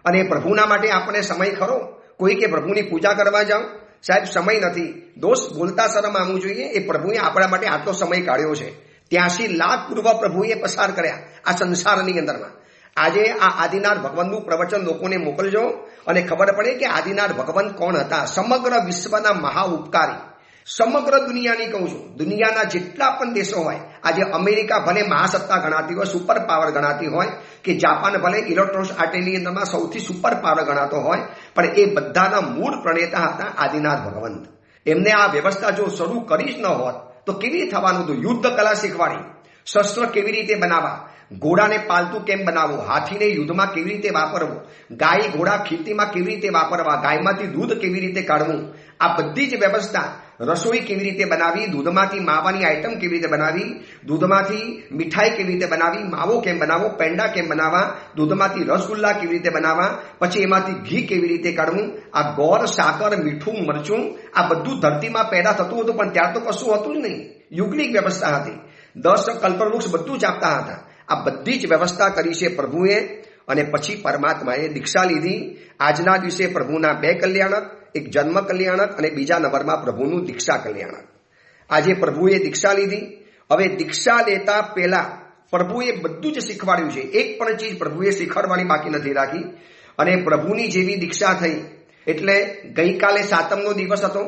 અને પ્રભુના માટે આપણે સમય ખરો? કોઈ કે પ્રભુની પૂજા કરવા જાઓ, સાહેબ સમય નથી. દોસ્ત બોલતા શરમ આવવું જોઈએ. એ પ્રભુએ આપણા માટે આટલો સમય કાઢ્યો છે. 83 લાખ પૂર્વ પ્રભુએ પસાર કર્યા આ સંસારની અંદરમાં. આજે આ આદિનાથ ભગવંતનું પ્રવચન લોકોને મોકલજો અને ખબર પડે કે આદિનાથ ભગવંત કોણ હતા. સમગ્ર વિશ્વના મહા ઉપકારી. સમગ્ર દુનિયાની કહું છું, દુનિયાના જેટલા પણ દેશો હોય, આજે અમેરિકા ભલે મહાસત્તા ગણાતી હોય, સુપર પાવર ગણાતી હોય, કે જાપાન ભલે ઇલેક્ટ્રોનિક્સ આર્ટની અંદરમાં સૌથી સુપર પાવર ગણાતો હોય, પણ એ બધાના મૂળ પ્રણેતા હતા આદિનાથ ભગવંત. એમને આ વ્યવસ્થા જો શરૂ કરી જ ન હોત તો કેવી થવાનું હતું? યુદ્ધ કલા શીખવાડી, શસ્ત્ર કેવી રીતે બનાવવા, ઘોડાને પાલતું કેમ બનાવવું, હાથીને યુદ્ધમાં કેવી રીતે વાપરવું, ગાય ઘોડા ખેતીમાં કેવી રીતે વાપરવા, ગાયમાંથી દૂધ કેવી રીતે કાઢવું, આ બધી જ વ્યવસ્થા, રસોઈ કેવી રીતે બનાવી, દૂધમાંથી માવાની આઈટમ કેવી રીતે બનાવી, દૂધમાંથી મીઠાઈ કેવી રીતે બનાવી, માવો કેમ બનાવવો, પેંડા કેમ બનાવવા, દૂધમાંથી રસગુલ્લા કેવી રીતે બનાવવા, પછી એમાંથી ઘી કેવી રીતે કાઢવું, આ ગોળ, સાકર, મીઠું, મરચું, આ બધું ધરતીમાં પેદા થતું હતું, પણ ત્યાર તો કશું હતું જ નહીં. યુગલિક વ્યવસ્થા હતી. 10 કલ્પવૃક્ષ બધું જ આપતા હતા. આ બધી જ વ્યવસ્થા કરી છે પ્રભુએ. અને પછી પરમાત્માએ દીક્ષા લીધી. આજના દિવસે પ્રભુના 2 કલ્યાણક, એક જન્મ કલ્યાણક અને બીજા નંબરમાં પ્રભુનું દીક્ષા કલ્યાણક. આજે પ્રભુએ દીક્ષા લીધી. હવે દીક્ષા લેતા પહેલા પ્રભુએ બધું જ શીખવાડ્યું છે. એક પણ ચીજ પ્રભુએ શીખવાડવાની બાકી નથી રાખી. અને પ્રભુની જેવી દીક્ષા થઈ એટલે ગઈકાલે 7મનો દિવસ હતો,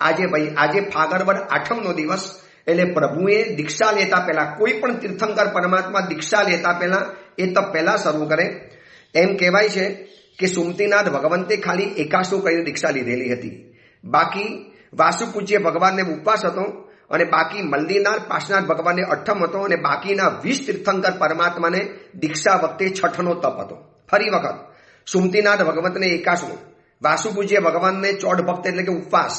આજે ફાગણવદ 8મનો દિવસ. એટલે પ્રભુએ દીક્ષા લેતા પહેલા, કોઈ પણ તીર્થંકર પરમાત્મા દીક્ષા લેતા પહેલા એ તપ પહેલા શરૂ કરે. એમ કહેવાય છે કે સુમતીનાથ ભગવંતે ખાલી 81 કરીને દીક્ષા લીધેલી હતી. બાકી વાસુપૂજ્ય ભગવાનને ઉપવાસ હતો, અને બાકી મલ્લીનાથ પાર્શ્વનાથ ભગવાનને 8મ હતો, અને બાકીના 20 તીર્થંકર પરમાત્માને દીક્ષા વખતે 6ઠનો તપ હતો. ફરી વખત સુમતીનાથ ભગવંતને 81, વાસુપૂજ્ય ભગવાનને 14 ભક્ત એટલે કે ઉપવાસ,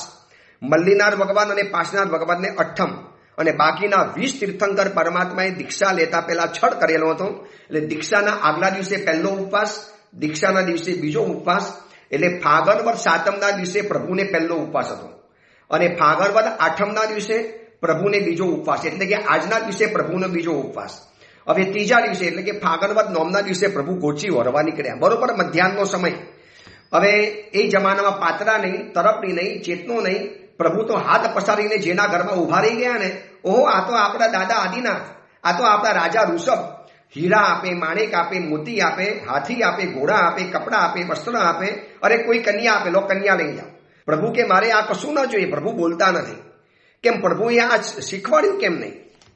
મલ્લીનાથ ભગવાન અને પાર્શ્વનાથ ભગવાનને 8મ, અને બાકીના 20 તીર્થંકર પરમાત્માએ દીક્ષા લેતા પહેલા છઠ કરેલો હતો. એટલે દીક્ષાના આગલા દિવસે પહેલો ઉપવાસ, દીક્ષાના દિવસે બીજો ઉપવાસ. એટલે ફાગણવદ 7મના દિવસે પ્રભુને પહેલો ઉપવાસ હતો, અને ફાગણવદ 8મના દિવસે પ્રભુને બીજો ઉપવાસ, એટલે કે આજના દિવસે પ્રભુનો બીજો ઉપવાસ. હવે ત્રીજા દિવસે એટલે કે ફાગણવદ 9મના દિવસે પ્રભુ ગોચી વરવા નીકળ્યા, બરોબર મધ્યાહનનો સમય. હવે એ જમાનામાં પાતળા નહીં, તરફડી નહીં, ચેતનો નહીં. પ્રભુ તો હાથ પસારીને જેના ઘરમાં ઉભા રહી ગયા ને, ઓહો, આ તો આપણા દાદા આદિનાથ, આ તો આપણા રાજા ઋષભ. હીરા આપે, માણેક આપે, મોતી આપે, હાથી આપે, ઘોડા આપે, કપડા આપે, વસ્ત્ર આપે. અરે કોઈ કન્યા આપે, લો કન્યા લઈ જાઓ. પ્રભુ કે મારે આ કશું ના જોઈએ. પ્રભુ બોલતા નથી. કેમ? પ્રભુએ આ શીખવાડ્યું કેમ નહીં?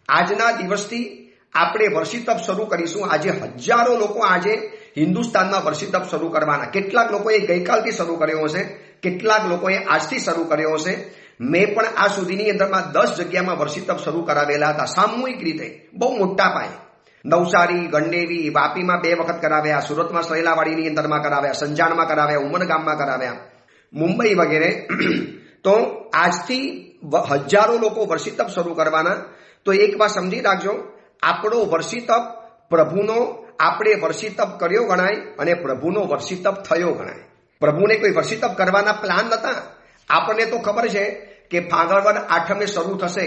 આજના દિવસથી આપણે વર્ષી તપ શરૂ કરીશું. આજે હજારો લોકો આજે હિન્દુસ્તાનમાં વર્ષી તપ શરૂ કરવાના. કેટલાક લોકોએ ગઈકાલથી શરૂ કર્યો હશે, કેટલાક લોકોએ આજથી શરૂ કર્યો હશે. મેં પણ આ સુધીની અંદરમાં 10 જગ્યામાં વર્ષી તપ શરૂ કરાવેલા હતા, સામૂહિક રીતે, બહુ મોટા પાયે. નવસારી, ગંડેવી, વાપીમાં 2 વખત કરાવ્યા, સુરતમાં સહેલાવાડીની અંદરમાં કરાવ્યા, સંજાણમાં કરાવ્યા, ઉમરગામમાં કરાવ્યા, મુંબઈ વગેરે. તો આજથી હજારો લોકો વર્ષી તપ શરૂ કરવાના. તો એક વાત સમજી રાખજો, આપણો વર્ષી તપ પ્રભુનો, આપણે વર્ષી તપ કર્યો ગણાય અને પ્રભુનો વર્ષી તપ થયો ગણાય. પ્રભુને કોઈ વર્ષી તપ કરવાના પ્લાન નતા. આપણને તો ખબર છે કે ફાગણવદ 8મે શરૂ થશે,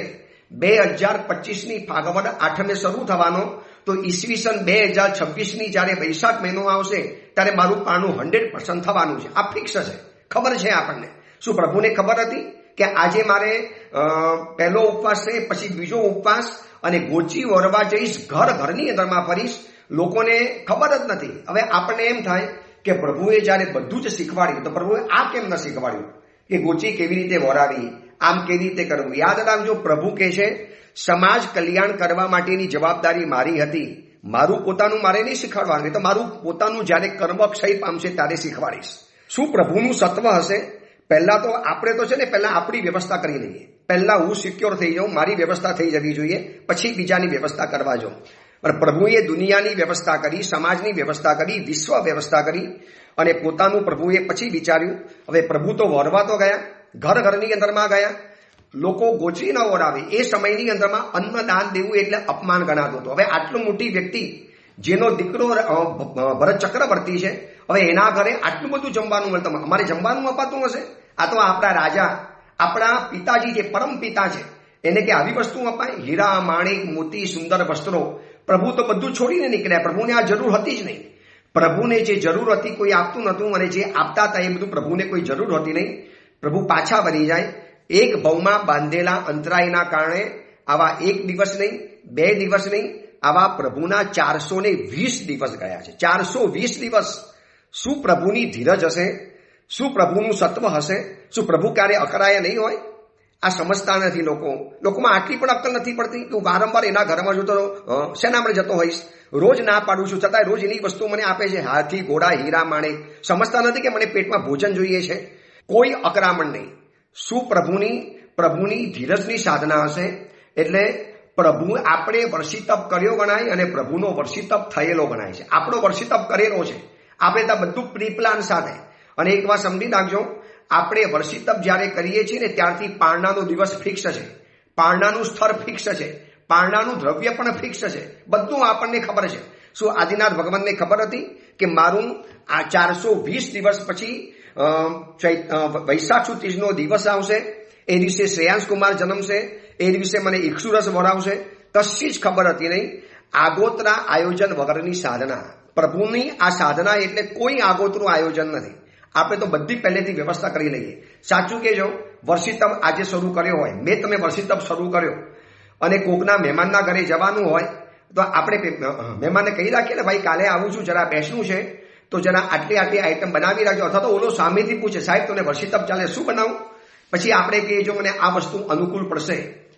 2025ની ફાગણવદ 8મે શરૂ થવાનો. તો ઈસવીસન 2026ની જ્યારે વૈશાખ મહિનો આવશે ત્યારે મારું પારણું 100% થવાનું છે. આ ફિક્સ છે, ખબર છે આપણને. શું પ્રભુને ખબર હતી કે આજે મારે પહેલો ઉપવાસ છે, પછી બીજો ઉપવાસ, અને ગોચી વરવા જઈશ, ઘરની અંદરમાં ફરીશ? લોકોને ખબર જ નથી. હવે આપણને એમ થાય કે પ્રભુએ જ્યારે બધું જ શીખવાડ્યું તો પ્રભુએ આ કેમ ન શીખવાડ્યું કે ગોચી કેવી રીતે વરાવી, આમ કેવી રીતે કરવું? યાદ રાખજો, પ્રભુ કહે છે સમાજ કલ્યાણ કરવા માટેની જવાબદારી મારી હતી. મારું પોતાનું મારે નહીં શીખવાડવાનું, એ તો મારું પોતાનું જ્યારે કર્મ ક્ષય પામશે ત્યારે શીખવાડીશ. શું પ્રભુનું સત્વ હશે? પહેલા તો આપણે તો છે ને, પહેલા આપણી વ્યવસ્થા કરી લઈએ. પહેલા હું સિક્યોર થઈ જાઉં, મારી વ્યવસ્થા થઈ જવી જોઈએ, પછી બીજાની વ્યવસ્થા કરવા જાઉં. પણ પ્રભુએ દુનિયાની વ્યવસ્થા કરી, સમાજની વ્યવસ્થા કરી, વિશ્વ વ્યવસ્થા કરી, અને પોતાનું પ્રભુએ પછી વિચાર્યું. હવે પ્રભુ તો વરવા તો ગયા, ઘરની અંદરમાં ગયા. લોકો ગોચરી ન વરાવે. એ સમયની અંદરમાં અન્નદાન દેવું એટલે અપમાન ગણાતું હતું. હવે આટલું મોટી વ્યક્તિ, જેનો દીકરો ભરત ચક્રવર્તી છે, હવે એના ઘરે આટલું બધું જમવાનું મળતું, અમારે જમવાનું અપાતું હશે? આ તો આપણા રાજા, આપણા પિતાજી જે પરમ પિતા છે, એને કે આવી વસ્તુ અપાય? હીરા, માણેક, મોતી, સુંદર વસ્ત્રો. પ્રભુ તો બધું છોડીને નીકળ્યા. પ્રભુને આ જરૂર હતી જ નહીં. પ્રભુને જે જરૂર હતી કોઈ આપતું નહોતું, અને જે આપતા હતા એ બધું પ્રભુને કોઈ જરૂર હતી નહીં. પ્રભુ પાછા વળી જાય. એક ભવમાં બાંધેલા અંતરાયના કારણે આવા 1 દિવસ નહીં, 2 દિવસ નહીં, આવા પ્રભુના 420 દિવસ ગયા છે. 420 દિવસ. શું પ્રભુની ધીરજ હશે? શું પ્રભુનું સત્વ હશે? શું પ્રભુ ક્યારે અકરાયા નહીં હોય? આ સમજતા નથી લોકોમાં આટલી પણ અક્કલ નથી પડતી કે હું વારંવાર એના ઘરમાં જતો શેના આપણે જતો હોઈશ, રોજ ના પાડું છું છતાં રોજ એની વસ્તુ મને આપે છે, હાથી ઘોડા હીરા માણેક. સમજતા નથી કે મને પેટમાં ભોજન જોઈએ છે. કોઈ અકરામણ નહીં. શું પ્રભુની ધીરજની સાધના હશે. એટલે પ્રભુ આપણે વર્ષી તપ કર્યો ગણાય અને પ્રભુનો વર્ષી તપ થયેલો ગણાય છે. આપણો વર્ષી તપ કરેલો છે આપણે ત્યાં બધું પ્રી પ્લાન સાથે. અને એક વાર સમજી રાખજો, આપણે વર્ષી તપ જ્યારે કરીએ છીએ ને ત્યારથી પારણાનો દિવસ ફિક્સ છે, પારણાનું સ્થળ ફિક્સ છે, પારણાનું દ્રવ્ય પણ ફિક્સ છે. બધું આપણને ખબર છે. શું આદિનાથ ભગવાનને ખબર હતી કે મારું આ 420 દિવસ પછી વૈશાખ સુદ ત્રીજનો દિવસ આવશે, એ દિવસે શ્રેયાંશ કુમાર જન્મશે, એ દિવસે મને ઇક્ષુરસ વરાવશે? કશી જ ખબર હતી નહીં. આગોતરા આયોજન વગરની સાધના. પ્રભુની આ સાધના એટલે કોઈ આગોતરું આયોજન નથી. આપણે તો બધી પહેલેથી વ્યવસ્થા કરી લઈએ. સાચું કહેજો, વર્ષી તપ આજે શરૂ કર્યો હોય, તમે વર્ષી તપ શરૂ કર્યો અને કોકના મહેમાનના ઘરે જવાનું હોય તો આપણે મહેમાનને કહી રાખીએ ને, ભાઈ કાલે આવું છું, જરા બેસનું છે તો જરા આટલી આઈટમ બનાવી રાખજો. અથવા તો ઓલો સામેથી પૂછે, સાહેબ તમને વર્ષી તપ ચાલે, શું બનાવું? પછી આપણે કહીએ જો મને આ વસ્તુ અનુકૂળ પડશે.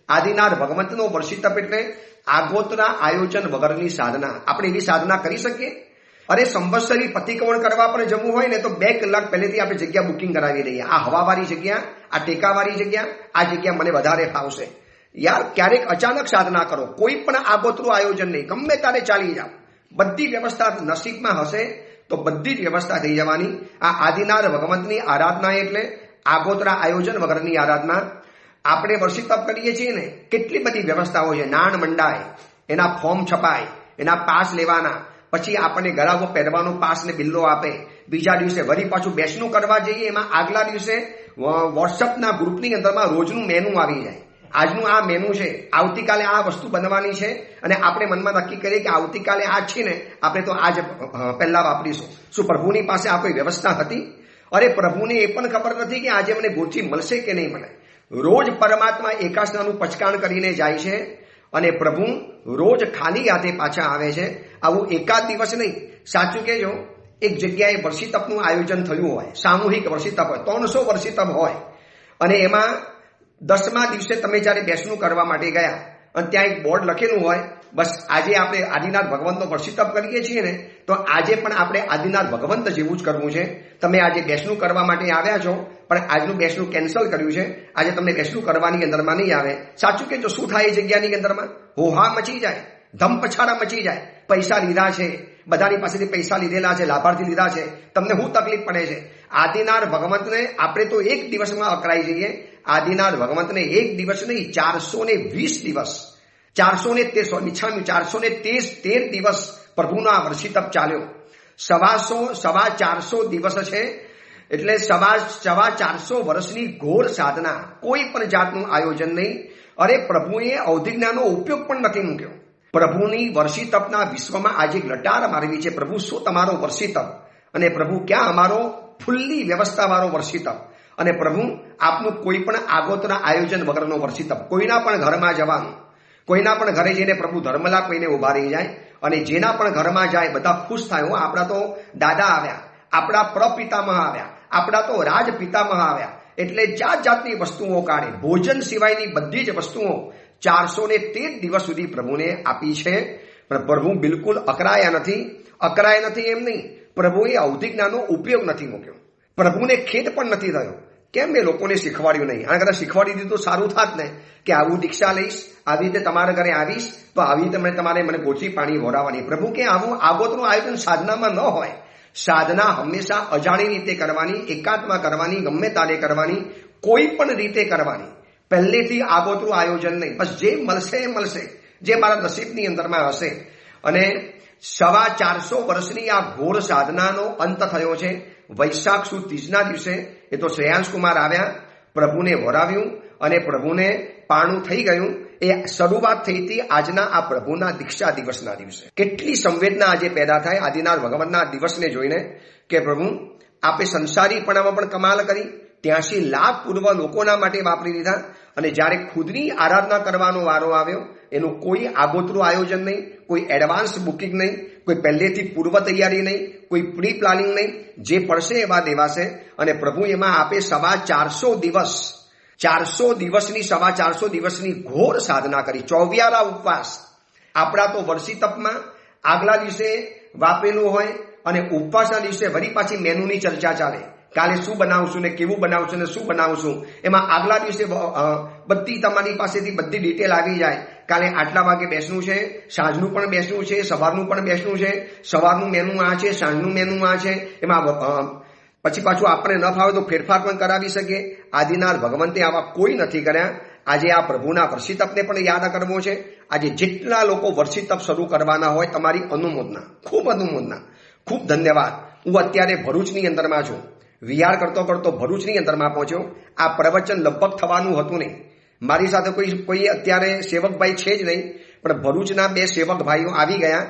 આદિનાથ ભગવંતનો વર્ષી તપ એટલે આગોતરા આયોજન વગરની સાધના. આપણે એવી સાધના કરી શકીએ? અરે સંવત્સરી પતિક્રમણ કરવા પર જવું હોય ને તો 2 કલાક પહેલેથી આપણે જગ્યા બુકિંગ કરાવી દઈએ. આ હવાવાળી જગ્યા, આ ટેકાવાળી જગ્યા, આ જગ્યા મને વધારે ફાવશે. યાર ક્યારેક અચાનક સાધના કરો, કોઈ પણ આગોતરું આયોજન નહીં, ગમે ત્યારે ચાલી જાઓ. બધી વ્યવસ્થા નસીબમાં હશે તો બધી જ વ્યવસ્થા થઈ જવાની. આ આદિનાથ ભગવંતની આરાધના એટલે આગોતરા આયોજન વગરની આરાધના. આપણે વર્ષી તપ કરીએ છીએ ને, કેટલી બધી વ્યવસ્થાઓ છે. નાણ મંડાય, એના ફોર્મ છપાય, એના પાસ લેવાના, પછી આપણને ગળાવો પહેરવાનો પાસ ને બિલ્લો આપે. બીજા દિવસે વળી પાછું બેસણું કરવા જઈએ, એમાં આગલા દિવસે વોટ્સઅપના ગ્રુપની અંદરમાં રોજનું મેનુ આવી જાય. આજનું આ મેનુ છે, આવતીકાલે આ વસ્તુ બનવાની છે, અને આપણે મનમાં નક્કી કરીએ કે આવતીકાલે આ છે ને આપણે તો આજ પહેલા વાપરીશું. શું પ્રભુની પાસે આ કોઈ વ્યવસ્થા હતી? અરે પ્રભુને એ પણ ખબર નથી કે આજે મને ગોચી મળશે કે નહીં મળે. રોજ પરમાત્મા એકાસનાનું પચકાણ કરીને જાય છે અને પ્રભુ રોજ ખાલી હાથે પાછા આવે છે. આવું એકાદ દિવસ નહીં. સાચું કહેજો, એક જગ્યાએ વર્ષી તપનું આયોજન થયું હોય, સામૂહિક વર્ષી તપ હોય, 300 વર્ષી તપ હોય, અને એમાં 10મા દિવસે તમે જ્યારે બેસણું કરવા માટે ગયા અને ત્યાં એક બોર્ડ લખેલું હોય, બસ આજે આપણે આદિનાથ ભગવંતનો વર્ષી તપ કરીએ છીએ ને તો આજે પણ આપણે આદિનાથ ભગવંત જેવું જ કરવું છે. તમે આજે બેસણું કરવા માટે આવ્યા છો પણ આજનું બેસણું કેન્સલ કર્યું છે, આજે તમને બેસણું કરવાની અંદરમાં નહીં આવે. સાચું કે જો શું થાય એ જગ્યાની અંદરમાં? હોહા મચી જાય, ધમ પછાડા મચી જાય. પૈસા લીધા છે, બધાની પાસેથી પૈસા લીધેલા છે, લાભાર્થી લીધા છે, તમને શું તકલીફ પડે છે? આદિનાથ ભગવંતને આપણે તો એક દિવસમાં અકળાઈ જઈએ. આદિનાથ ભગવંતને એક દિવસ નહીં, 420 દિવસ, 413 દિવસ પ્રભુનો આ વર્ષી તપ ચાલ્યો. 450 દિવસ છે, એટલે 450 વર્ષની ઘોર સાધના. કોઈ પણ જાતનું આયોજન નહીં. અરે પ્રભુએ અવધિજ્ઞાનો ઉપયોગ પણ નથી મૂક્યો. પ્રભુની વર્ષી તપના વિશ્વમાં આજે લટાર મારવી છે. પ્રભુ શું તમારો વર્ષી તપ, અને પ્રભુ ક્યાં અમારો ફુલ્લી વ્યવસ્થાવાળો વર્ષી તપ. અને પ્રભુ આપનું કોઈ પણ આગોતરા આયોજન વગરનો વર્ષી તપ. કોઈના પણ ઘરમાં જવાનું, કોઈના પણ ઘરે જઈને પ્રભુ ધર્મલા કોઈને ઉભા રહી જાય, અને જેના પણ ઘરમાં જાય બધા ખુશ થાય. આપણા તો દાદા આવ્યા, આપણા પ્રપિતામહ આવ્યા, આપણા તો રાજપિતામહ આવ્યા. એટલે જાત જાતની વસ્તુઓ કાઢે. ભોજન સિવાયની બધી જ વસ્તુઓ 413 દિવસ સુધી પ્રભુને આપી છે. પણ પ્રભુ બિલકુલ અકરાયા નથી. એમ નહીં, પ્રભુએ અવધિજ્ઞાનો ઉપયોગ નથી મૂક્યો. પ્રભુને ખેદ પણ નથી થયો. કેમ મેં લોકોને શીખવાડ્યું નહીં? આના કરતા શીખવાડી દીધું તો સારું થાત ને, કે આવું દીક્ષા લઈશ, આવી રીતે તમારા ઘરે આવીશ તો આવી રીતે તમારે મને ગોચી પાણી વરાવવાની. પ્રભુ કે આવું આગોતરું આયોજન સાધનામાં ન હોય. સાધના હંમેશા અજાણી રીતે કરવાની, એકાંતમાં કરવાની, ગમે તારે કરવાની, કોઈ પણ રીતે કરવાની. પહેલેથી આગોતરું આયોજન નહીં. બસ જે મળશે એ મળશે, જે મારા નસીબની અંદરમાં હશે. અને 450 વર્ષની આ ઘોર સાધનાનો અંત થયો છે. વૈશાખ સુદ ત્રીજના દિવસે એ તો શ્રેયાંશ કુમાર આવ્યા, પ્રભુને વરાવ્યું અને પ્રભુને પાણું થઈ ગયું. એ શરૂઆત થઈ હતી આજના આ પ્રભુના દીક્ષા દિવસના દિવસે. કેટલી સંવેદના આજે પેદા થાય આદિનાથ ભગવાનના દિવસને જોઈને, કે પ્રભુ આપે સંસારીપણામાં પણ કમાલ કરી, 83 લાખ પૂર્વ લોકોના માટે વાપરી દીધા. અને જ્યારે ખુદની આરાધના કરવાનો વારો આવ્યો, એનું કોઈ આગોતરું આયોજન નહીં, કોઈ એડવાન્સ બુકિંગ નહીં, કોઈ પહેલેથી પૂર્વ તૈયારી નહીં, કોઈ પ્રી પ્લાનિંગ નહીં. જે પડશે એવા દેવાશે. અને પ્રભુ એમાં આપે 450 દિવસ 400 દિવસની 450 દિવસની ઘોર સાધના કરી, 24 ઉપવાસ. આપણા તો વર્ષી તપમાં આગલા દિવસે વાપરેલું હોય અને ઉપવાસના દિવસે વળી પાછી મેનુની ચર્ચા ચાલે. કાલે શું બનાવશું ને કેવું બનાવશું ને શું બનાવશું, એમાં આગલા દિવસે બધી તમારી પાસેથી બધી ડિટેલ આવી જાય. કાલે આટલા વાગે બેસવું છે, સાંજનું પણ બેસવું છે, સવારનું પણ બેસવું છે, સવારનું મેનુ આ છે, સાંજનું મેનુ આ છે. એમાં પછી પાછું આપણે ન ફાવે તો ફેરફાર પણ કરાવી શકીએ. આદિનાથ ભગવંતે આવા કોઈ નથી કર્યા. આજે આ પ્રભુના વર્ષી તપને પણ યાદ કરવો છે. આજે જેટલા લોકો વર્ષી તપ શરૂ કરવાના હોય, તમારી અનુમોદના, ખૂબ ધન્યવાદ. હું અત્યારે ભરૂચની અંદરમાં છું. વિહાર કરતો ભરૂચની અંદરમાં પહોંચ્યો. આ પ્રવચન લગભગ થવાનું હતું નહીં. મારી સાથે કોઈ અત્યારે સેવકભાઈ છે જ નહીં, પણ ભરૂચના 2 સેવક ભાઈઓ આવી ગયા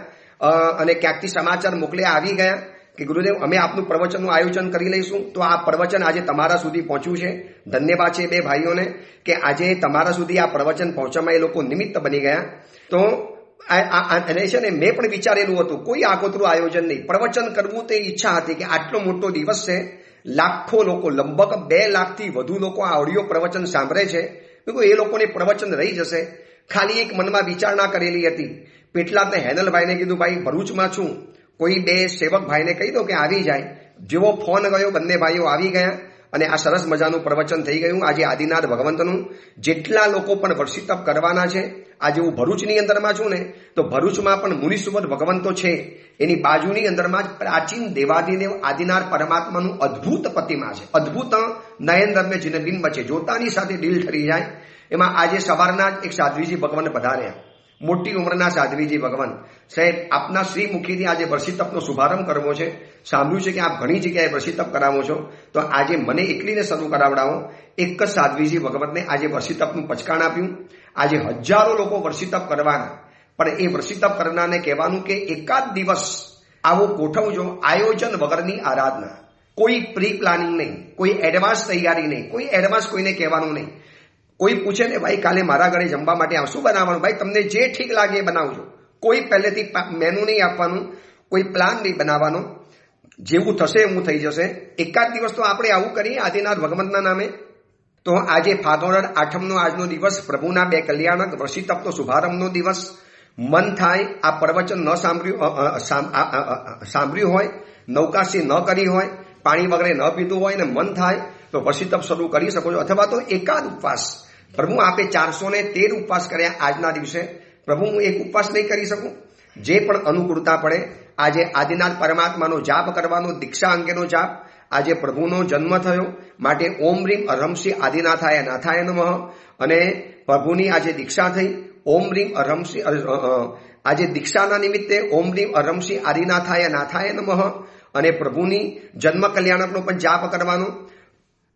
અને ક્યાંકથી સમાચાર મોકલ્યા આવી ગયા કે ગુરુદેવ અમે આપનું પ્રવચનનું આયોજન કરી લઈશું. તો આ પ્રવચન આજે તમારા સુધી પહોંચ્યું છે. ધન્યવાદ છે 2 ભાઈઓને કે આજે તમારા સુધી આ પ્રવચન પહોંચવામાં એ લોકો નિમિત્ત બની ગયા. તો અને છે ને મેં પણ વિચારેલું હતું કોઈ આગોતરું આયોજન નહીં, પ્રવચન કરવું તે ઈચ્છા હતી કે આટલો મોટો દિવસ છે, લાખો લોકો, લગભગ 2 લાખથી વધુ લોકો આ ઓડિયો પ્રવચન સાંભળે છે. એ લોકોને પ્રવચન રહી જશે. ખાલી એક મનમાં વિચારણા કરેલી હતી. પેટલાદને હેનલભાઈને કીધું ભાઈ ભરૂચમાં છું, કોઈ 2 સેવક ભાઈને કહી દો કે આવી જાય. જેવો ફોન ગયો બંને ભાઈઓ આવી ગયા અને આ સરસ મજાનું પ્રવચન થઈ ગયું. આજે આદિનાથ ભગવંતનું જેટલા લોકો પણ વર્ષી તપ કરવાના છે, આજે હું ભરૂચની અંદરમાં છું ને, તો ભરૂચમાં પણ મુનિસુવર ભગવંતો છે. એની બાજુની અંદરમાં જ પ્રાચીન દેવાદિદેવ આદિનાથ પરમાત્માનું અદ્ભુત પ્રતિમા છે. અદ્ભુત નયનરમ્ય જીનબિંબ છે, જોતાની સાથે દિલ ઠરી જાય. એમાં આજે સવારના જ એક સાધ્વીજી ભગવાન પધાર્યા, મોટી ઉંમરના સાધ્વીજી ભગવાન. સાહેબ આપના શ્રી મુખીથી આજે વર્ષી તપનો શુભારંભ કરવો છે. સાંભળ્યું છે કે આપ ઘણી જગ્યાએ વર્ષી તપ કરાવો છો, તો આજે મને એકલીને શરૂ કરાવડાવો. એક જ સાધ્વીજી ભગવતને આજે વર્ષી તપનું પચકાણ આપ્યું. આજે હજારો લોકો વર્ષી તપ કરવાના, પણ એ વર્ષી તપ કરનારને કહેવાનું કે એકાદ દિવસ આવો ગોઠવજો, આયોજન વગરની આરાધના, કોઈ પ્રી પ્લાનિંગ નહીં, કોઈ એડવાન્સ તૈયારી નહીં, કોઈ એડવાન્સ કોઈને કહેવાનું નહીં. કોઈ પૂછે ને ભાઈ કાલે મારા ઘરે જમવા માટે શું બનાવવાનું, ભાઈ તમને જે ઠીક લાગે એ બનાવજો. કોઈ પહેલેથી મેનુ નહીં આપવાનું, કોઈ પ્લાન નહીં બનાવવાનો. જેવું થશે એવું થઈ જશે. એકાદ દિવસ તો આપણે આવું કરીએ આદિનાથ ભગવંતના નામે. તો આજે ફાગણ 8મનો આજનો દિવસ, પ્રભુના 2 કલ્યાણક વર્ષી તપનો શુભારંભનો દિવસ. મન થાય આ પ્રવચન ન સાંભળ્યું હોય, નૌકાશી ન કરી હોય, પાણી વગેરે ન પીધું હોય ને મન થાય તો વર્ષી તપ શરૂ કરી શકો છો. અથવા તો એકાદ ઉપવાસ, પ્રભુ આપે 413 ઉપવાસ કર્યા આજના દિવસે. પ્રભુ હું એક ઉપવાસ નહીં કરી શકું? જે પણ અનુકૂળતા પડે. આજે આદિનાથ પરમાત્માનો જાપ કરવાનો, દીક્ષા અંગેનો જાપ. આજે પ્રભુનો જન્મ થયો માટે ઓમ રીમ અરહમશ્રી આદિનાથાય નાથાય નમઃ. અને પ્રભુની આજે દીક્ષા થઈ. ઓમ રીમ અરહમશ્રી આજે દીક્ષાના નિમિત્તે ઓમ રીમ અરહમશ્રી આદિનાથાય નાથાય નમઃ. અને પ્રભુની જન્મ કલ્યાણકનો પણ જાપ કરવાનો.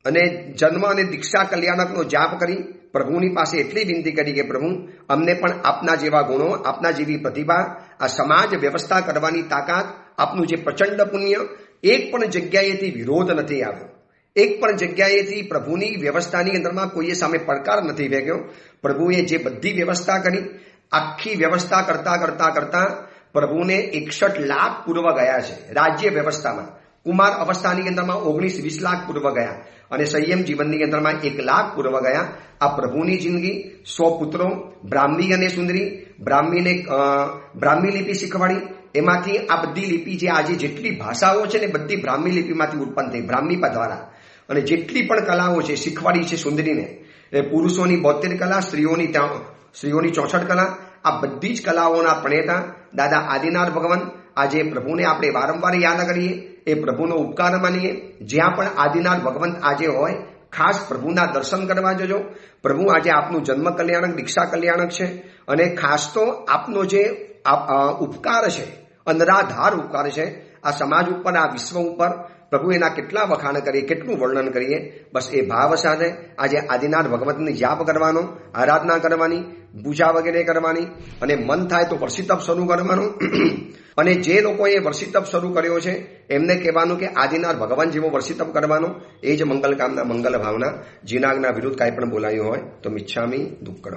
અને જન્મ અને દીક્ષા કલ્યાણકનો જાપ કરી પ્રભુની પાસે એટલી વિનંતી કરી કે પ્રભુ અમને પણ આપના જેવા ગુણો, આપના જેવી પ્રતિભા, આ સમાજ વ્યવસ્થા કરવાની તાકાત, આપનું જે પ્રચંડ પુણ્ય, એક પણ જગ્યાએથી વિરોધ નથી આવ્યો. એક પણ જગ્યાએથી પ્રભુની વ્યવસ્થાની અંદરમાં કોઈએ સામે પડકાર નથી ફેંક્યો. પ્રભુએ જે બધી વ્યવસ્થા કરી, આખી વ્યવસ્થા કરતા પ્રભુને 61 લાખ પૂર્વ ગયા છે. રાજ્ય વ્યવસ્થામાં કુમાર અવસ્થાની અંદરમાં 19-20 લાખ પૂર્વ ગયા અને સંયમ જીવનની અંદરમાં 1 લાખ પૂર્વ ગયા. આ પ્રભુની જિંદગી, 100 પુત્રો, બ્રાહ્મી અને સુંદરી. બ્રાહ્મીને બ્રાહ્મી લિપિ શીખવાડી. એમાંથી આ બધી લિપિ જે આજે જેટલી ભાષાઓ છે ને બધી બ્રાહ્મી લિપિમાંથી ઉત્પન્ન થઈ, બ્રાહ્મી દ્વારા. અને જેટલી પણ કલાઓ છે શીખવાડી છે સુંદરીને. પુરુષોની 72 કલા, સ્ત્રીઓની 64 કલા. આ બધી જ કલાઓના પ્રણેતા દાદા આદિનાથ ભગવાન. આજે પ્રભુને આપણે વારંવાર યાદ કરીએ, એ પ્રભુનો ઉપકાર માનીએ. જ્યાં પણ આદિનાથ ભગવંત આજે હોય, ખાસ પ્રભુના દર્શન કરવા જજો. પ્રભુ આજે આપનું જન્મ કલ્યાણક, દીક્ષા કલ્યાણક છે. અને ખાસ તો આપનો જે ઉપકાર છે, અનરાધાર ઉપકાર છે આ સમાજ ઉપર, આ વિશ્વ ઉપર. પ્રભુ એના કેટલા વખાણ કરીએ, કેટલું વર્ણન કરીએ. બસ એ ભાવ સાથે આજે આદિનાથ ભગવંતની જાપ કરવાનો, આરાધના કરવાની, પૂજા વગેરે કરવાની. અને મન થાય તો વર્ષી તપ શરૂ કરવાનું. અને જે લોકોએ વર્ષી તપ શરૂ કર્યો છે એમને કહેવાનું કે આદિનાથ ભગવાન જેવો વર્ષી તપ કરવાનો. એ જ મંગલ કામના, મંગલ ભાવના. જીનાગના વિરુદ્ધ કાંઈ પણ બોલાયું હોય તો મિચ્છામી દુક્કડમ.